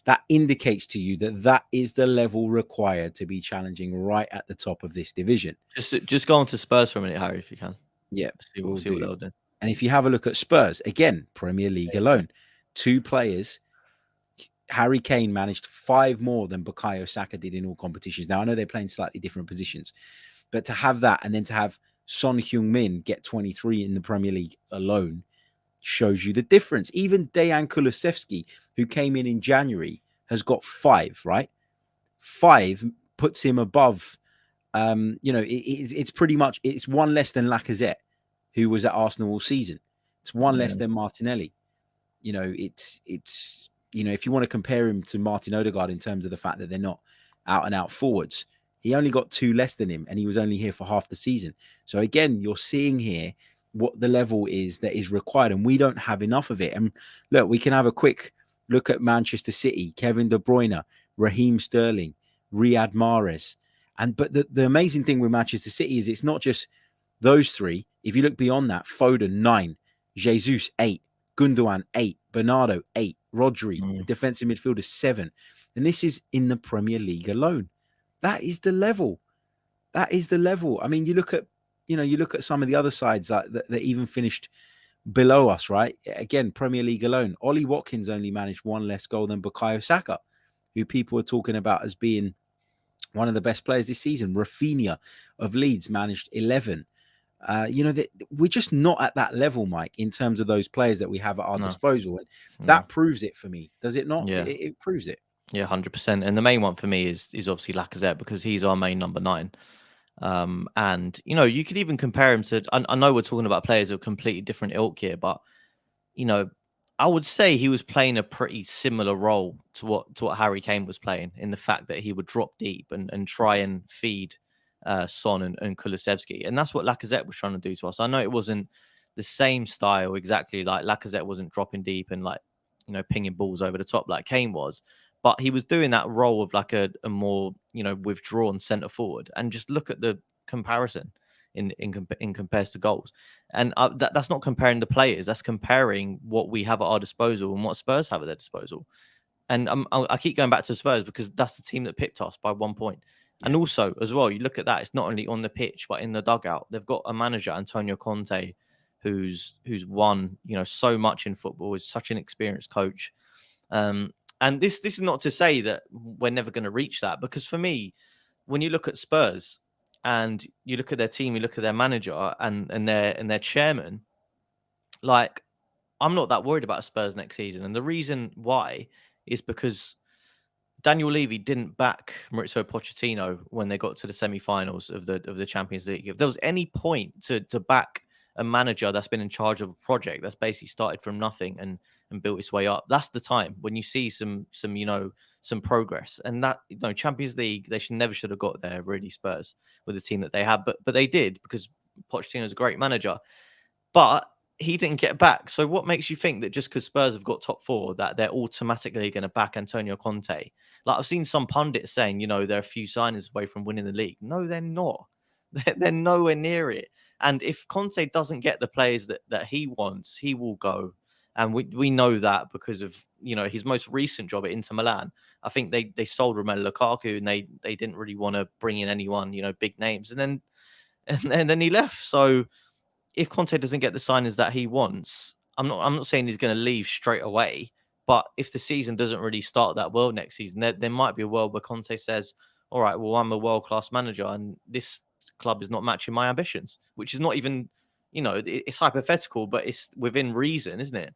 S2: that indicates to you that that is the level required to be challenging right at the top of this division.
S3: Just go on to Spurs for a minute, Harry, if you can.
S2: Yeah,
S3: see what they'll do.
S2: And if you have a look at Spurs, again, Premier League alone, 2 players. Harry Kane managed 5 more than Bukayo Saka did in all competitions. Now, I know they're playing slightly different positions, but to have that and then to have Son Heung-min get 23 in the Premier League alone shows you the difference. Even Dejan Kulusevski, who came in January, has got 5, right? 5 puts him above, it's pretty much, it's 1 less than Lacazette, who was at Arsenal all season. It's 1 less than Martinelli. It's if you want to compare him to Martin Odegaard in terms of the fact that they're not out and out forwards, he only got 2 less than him, and he was only here for half the season. So again, you're seeing here what the level is that is required, and we don't have enough of it. And look, we can have a quick look at Manchester City, Kevin De Bruyne, Raheem Sterling, Riyad Mahrez. But the amazing thing with Manchester City is it's not just those 3. If you look beyond that, Foden, 9, Jesus, 8, Gundogan, 8, Bernardo, 8, Rodri, the defensive midfielder, 7. And this is in the Premier League alone. That is the level. That is the level. I mean, you look at some of the other sides that even finished below us, right? Again, Premier League alone. Ollie Watkins only managed 1 less goal than Bukayo Saka, who people are talking about as being one of the best players this season. Rafinha of Leeds managed 11. We're just not at that level, Mike, in terms of those players that we have at our disposal. And that proves it for me. Does it not?
S3: Yeah.
S2: It proves it.
S3: Yeah, 100%. And the main one for me is obviously Lacazette, because he's our main number 9. And you could even compare him to, I know we're talking about players of completely different ilk here, but I would say he was playing a pretty similar role to what Harry Kane was playing, in the fact that he would drop deep and try and feed Son and Kulusevski. And that's what Lacazette was trying to do to us. I know it wasn't the same style exactly, like Lacazette wasn't dropping deep and pinging balls over the top like Kane was, but he was doing that role of like a more withdrawn centre forward. And just look at the comparison in compares to goals. And that's not comparing the players, that's comparing what we have at our disposal and what Spurs have at their disposal. And I keep going back to Spurs because that's the team that pipped us by 1 point. And also as well, you look at that, it's not only on the pitch but in the dugout. They've got a manager, Antonio Conte, who's won so much in football, is such an experienced coach. And this is not to say that we're never going to reach that, because for me, when you look at Spurs and you look at their team, you look at their manager and their chairman, like, I'm not that worried about Spurs next season. And the reason why is because Daniel Levy didn't back Mauricio Pochettino when they got to the semi-finals of the Champions League. If there was any point to back a manager that's been in charge of a project that's basically started from nothing and built its way up, that's the time when you see some progress. And that Champions League, they never should have got there, really, Spurs, with the team that they had, but they did, because Pochettino is a great manager, but he didn't get back. So what makes you think that just because Spurs have got top 4 that they're automatically going to back Antonio Conte? Like, I've seen some pundits saying they're a few signings away from winning the league. No, they're not. They're nowhere near it. And if Conte doesn't get the players that he wants, he will go. And we know that because of his most recent job at Inter Milan. I think they sold Romelu Lukaku and they didn't really want to bring in anyone, big names. And then he left. So if Conte doesn't get the signings that he wants, I'm not saying he's going to leave straight away. But if the season doesn't really start that well next season, there might be a world where Conte says, all right, well, I'm a world-class manager and this club is not matching my ambitions, which is not even, it's hypothetical, but it's within reason, isn't it?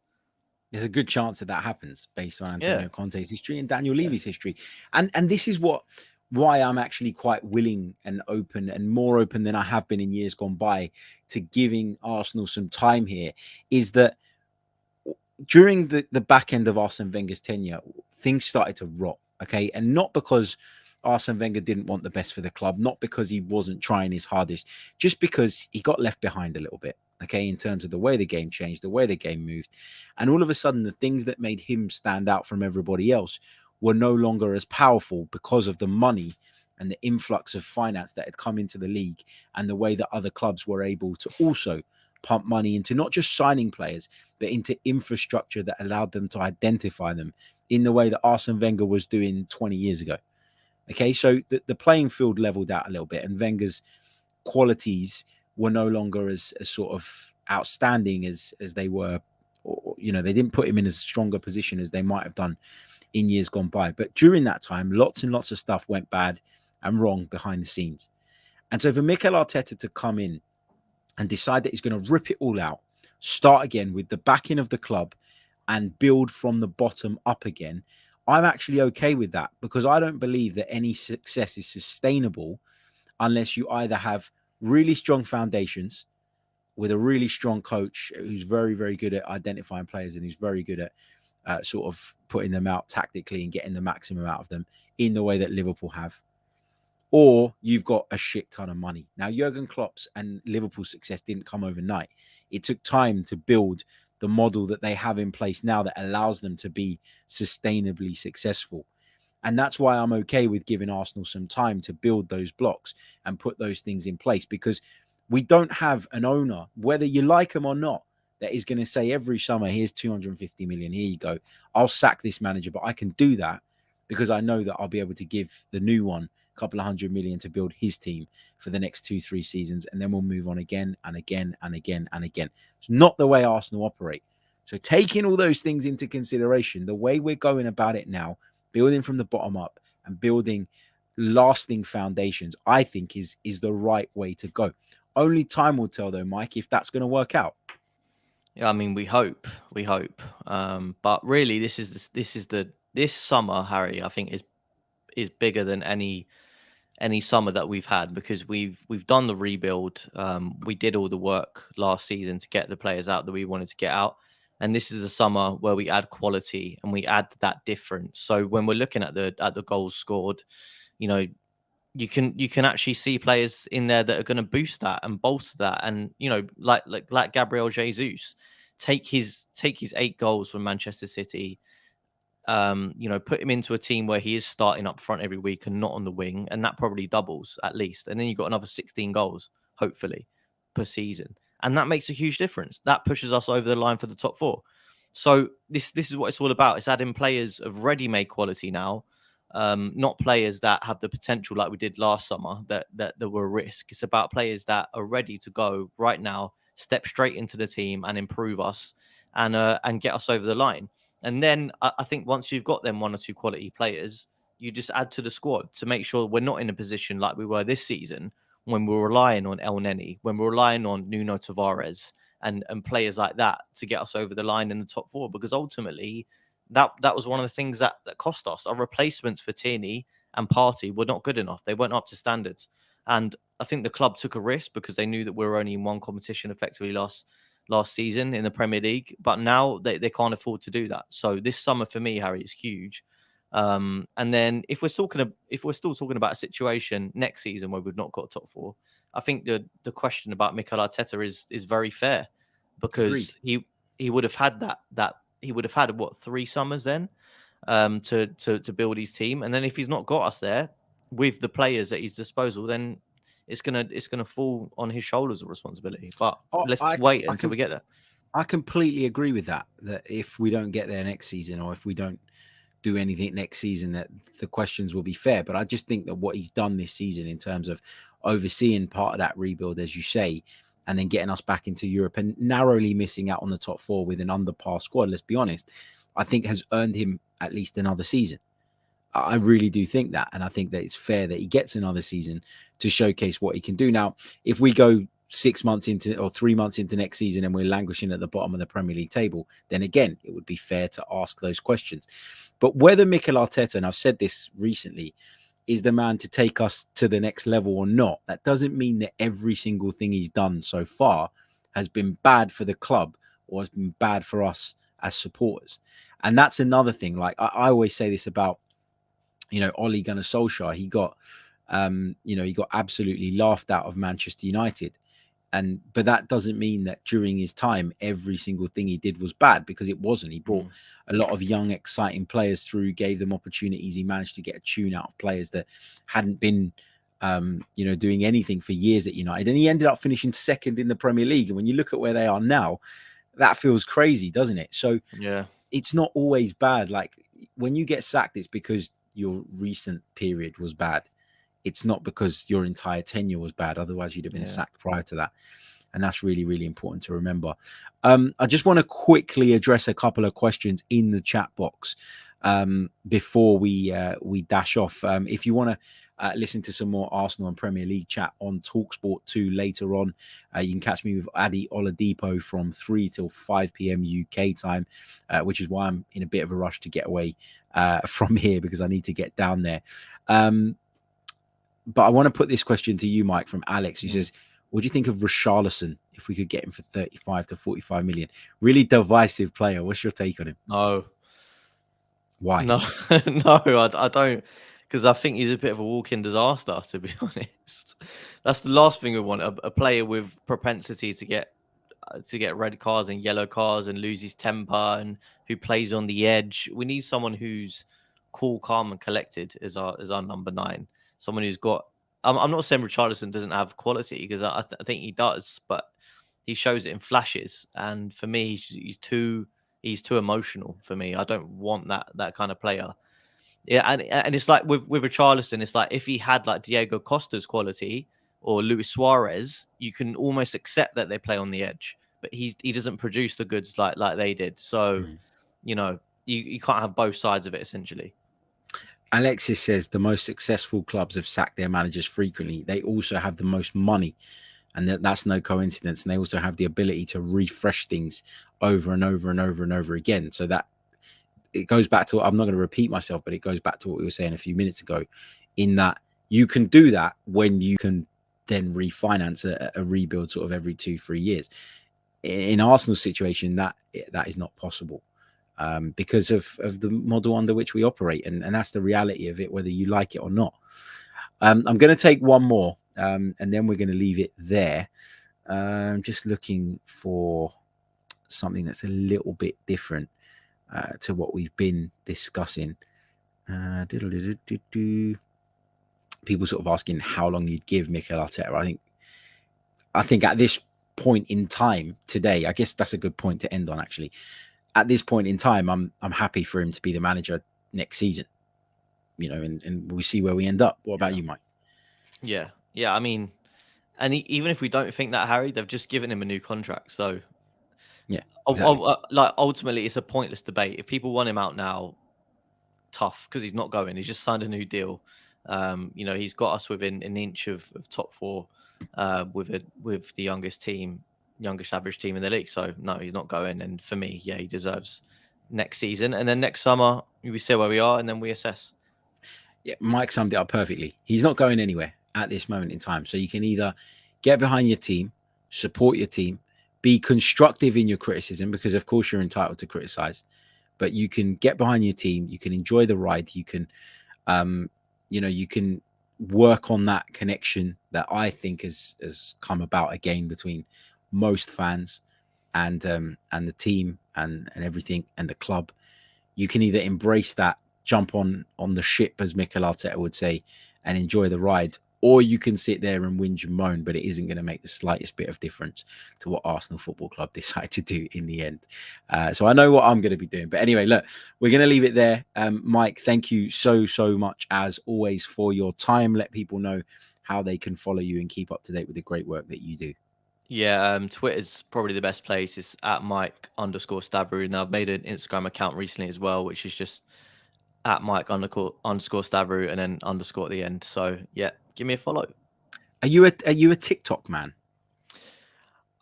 S2: There's a good chance that happens based on Antonio Conte's history and Daniel Levy's history. And this is why I'm actually quite willing and open, and more open than I have been in years gone by, to giving Arsenal some time here, is that during the back end of Arsene Wenger's tenure, things started to rot. Okay. And not because Arsene Wenger didn't want the best for the club, not because he wasn't trying his hardest, just because he got left behind a little bit. Okay. In terms of the way the game changed, the way the game moved. And all of a sudden, the things that made him stand out from everybody else were no longer as powerful because of the money and the influx of finance that had come into the league, and the way that other clubs were able to also pump money into not just signing players, but into infrastructure that allowed them to identify them in the way that Arsene Wenger was doing 20 years ago. Okay, so the playing field leveled out a little bit, and Wenger's qualities were no longer as sort of outstanding as they were, or, you know, they didn't put him in as strong a position as they might have done in years gone by. But during that time, lots and lots of stuff went bad and wrong behind the scenes. And so for Mikel Arteta to come in and decide that he's going to rip it all out, start again with the backing of the club, and build from the bottom up again, I'm actually okay with that, because I don't believe that any success is sustainable unless you either have really strong foundations with a really strong coach who's very, very good at identifying players and who's very good at sort of putting them out tactically and getting the maximum out of them in the way that Liverpool have, or you've got a shit ton of money. Now, Jurgen Klopp's and Liverpool's success didn't come overnight. It took time to build the model that they have in place now that allows them to be sustainably successful. And that's why I'm okay with giving Arsenal some time to build those blocks and put those things in place, because we don't have an owner, whether you like him or not, that is going to say every summer, here's 250 million, here you go, I'll sack this manager. But I can do that because I know that I'll be able to give the new one a couple of 100 million to build his team for the next 2-3 seasons, and then we'll move on again and again and again and again. It's not the way Arsenal operate. So taking all those things into consideration, the way we're going about it now, building from the bottom up and building lasting foundations, I think is the right way to go. Only time will tell, though, Mike, if that's going to work out.
S3: Yeah, I mean, we hope. But really, this summer, Harry, I think is bigger than any summer that we've had, because we've done the rebuild. We did all the work last season to get the players out that we wanted to get out, and this is a summer where we add quality and we add that difference. So when we're looking at the goals scored, you know, you can actually see players in there that are going to boost that and bolster that, and you know, like Gabriel Jesus, take his 8 goals from Manchester City. You know, put him into a team where he is starting up front every week and not on the wing, and that probably doubles at least. And then you've got another 16 goals, hopefully, per season. And that makes a huge difference. That pushes us over the line for the top 4. So this is what it's all about. It's adding players of ready-made quality now, not players that have the potential like we did last summer that were a risk. It's about players that are ready to go right now, step straight into the team and improve us and get us over the line. And then I think once you've got them 1 or 2 quality players, you just add to the squad to make sure we're not in a position like we were this season when we're relying on El Neni, when we're relying on Nuno Tavares and players like that to get us over the line in the top 4. Because ultimately, that was one of the things that cost us. Our replacements for Tierney and Partey were not good enough. They weren't up to standards. And I think the club took a risk because they knew that we were only in one competition effectively last season in the Premier League, but now they can't afford to do that. So this summer for me, Harry, is huge. And then if we're still talking about a situation next season where we've not got top 4, I think the question about Mikel Arteta is very fair, because he would have had that he would have had what 3 summers then to build his team, and then if he's not got us there with the players at his disposal, then it's gonna fall on his shoulders of responsibility. But let's just wait until we get there.
S2: I completely agree with that. That if we don't get there next season, or if we don't do anything next season, that the questions will be fair. But I just think that what he's done this season in terms of overseeing part of that rebuild, as you say, and then getting us back into Europe and narrowly missing out on the top 4 with an under-par squad, let's be honest, I think has earned him at least another season. I really do think that. And I think that it's fair that he gets another season to showcase what he can do. Now, if we go 6 months into or 3 months into next season and we're languishing at the bottom of the Premier League table, then again, it would be fair to ask those questions. But whether Mikel Arteta, and I've said this recently, is the man to take us to the next level or not, that doesn't mean that every single thing he's done so far has been bad for the club or has been bad for us as supporters. And that's another thing. Like I always say this about, Ole Gunnar Solskjaer. He got, he got absolutely laughed out of Manchester United. But that doesn't mean that during his time, every single thing he did was bad, because it wasn't. He brought a lot of young, exciting players through, gave them opportunities. He managed to get a tune out of players that hadn't been, doing anything for years at United. And he ended up finishing second in the Premier League. And when you look at where they are now, that feels crazy, doesn't it? So
S3: yeah,
S2: it's not always bad. Like when you get sacked, it's because your recent period was bad. It's not because your entire tenure was bad. Otherwise, you'd have been sacked prior to that. And that's really, really important to remember. I just want to quickly address a couple of questions in the chat box before we dash off. If you want to listen to some more Arsenal and Premier League chat on TalkSport 2 later on, you can catch me with Adi Oladipo from 3 till 5 p.m. UK time, which is why I'm in a bit of a rush to get away from here, because I need to get down there. But I want to put this question to you, Mike, from Alex, who says, what do you think of Richarlison if we could get him for 35 to 45 million? Really divisive player. What's your take on him?
S3: No.
S2: Why?
S3: No, no, I don't, because I think he's a bit of a walking disaster, to be honest. That's the last thing we want, a player with propensity to get red cards and yellow cards and lose his temper and who plays on the edge. We need someone who's cool, calm, and collected as our number 9. Someone who's got. I'm not saying Richarlison doesn't have quality, because I think he does, but he shows it in flashes. And for me, he's too emotional for me. I don't want that kind of player. Yeah, and it's like with Richarlison, it's like if he had like Diego Costa's quality or Luis Suarez, you can almost accept that they play on the edge. But he doesn't produce the goods like they did. So, you can't have both sides of it, essentially.
S2: Alexis says the most successful clubs have sacked their managers frequently. They also have the most money, and that's no coincidence. And they also have the ability to refresh things over and over and over and over again. So that it goes back to, I'm not going to repeat myself, but it goes back to what we were saying a few minutes ago, in that you can do that when you can then refinance a rebuild sort of every 2-3 years. In Arsenal's situation, that is not possible. Because of the model under which we operate. And that's the reality of it, whether you like it or not. I'm going to take one more, and then we're going to leave it there. I'm just looking for something that's a little bit different to what we've been discussing. People sort of asking how long you'd give Mikel Arteta. I think at this point in time today, I guess that's a good point to end on, actually. At this point in time, I'm happy for him to be the manager next season, and we see where we end up. What about you, Mike?
S3: Yeah. I mean, and even if we don't think that, Harry, they've just given him a new contract. So
S2: yeah, exactly.
S3: like ultimately, it's a pointless debate. If people want him out now, tough, because he's not going. He's just signed a new deal. He's got us within an inch of top 4 with the youngest average team in the league. So no, he's not going. And for me, he deserves next season. And then next summer, we see where we are and then we assess.
S2: Yeah, Mike summed it up perfectly. He's not going anywhere at this moment in time. So you can either get behind your team, support your team, be constructive in your criticism, because of course you're entitled to criticize, but you can get behind your team. You can enjoy the ride. You can, you can work on that connection that I think has come about again between most fans and the team and everything and the club. You can either embrace that, jump on the ship, as Mikel Arteta would say, and enjoy the ride, or you can sit there and whinge and moan, but it isn't going to make the slightest bit of difference to what Arsenal Football Club decide to do in the end. So I know what I'm going to be doing. But anyway, look, we're going to leave it there. Mike, thank you so much, as always, for your time. Let people know how they can follow you and keep up to date with the great work that you do.
S3: Yeah, Twitter's probably the best place. It's at Mike_Stavrou. And I've made an Instagram account recently as well, which is just at Mike_Stavrou and then underscore at the end. So yeah, give me a follow.
S2: Are you a TikTok man?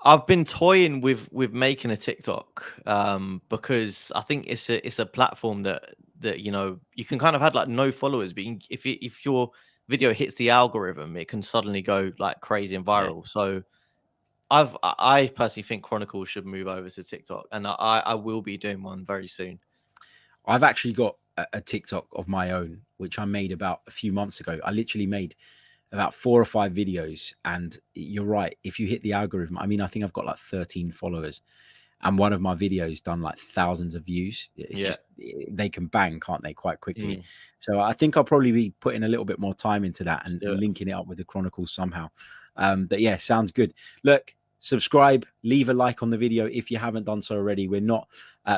S3: I've been toying with making a TikTok because I think it's a platform that you can kind of have like no followers, but if your video hits the algorithm, it can suddenly go like crazy and viral. Yeah. So I personally think Chronicles should move over to TikTok, and I will be doing one very soon.
S2: I've actually got a TikTok of my own, which I made about a few months ago. I literally made about 4 or 5 videos, and you're right. If you hit the algorithm, I mean, I think I've got like 13 followers, and one of my videos done like thousands of views. It's just, they can bang, can't they, quite quickly. So I think I'll probably be putting a little bit more time into that and linking it up with the Chronicles somehow. But yeah, sounds good. Look, subscribe, leave a like on the video if you haven't done so already. We're not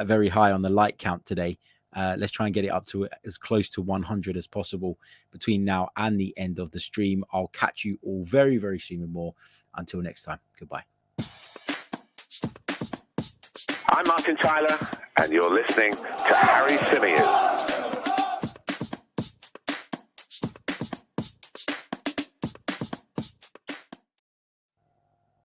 S2: very high on the like count today. Let's try and get it up to as close to 100 as possible between now and the end of the stream. I'll catch you all very, very soon with more. Until next time, goodbye.
S1: I'm Martin Tyler, and you're listening to Harry Symeou.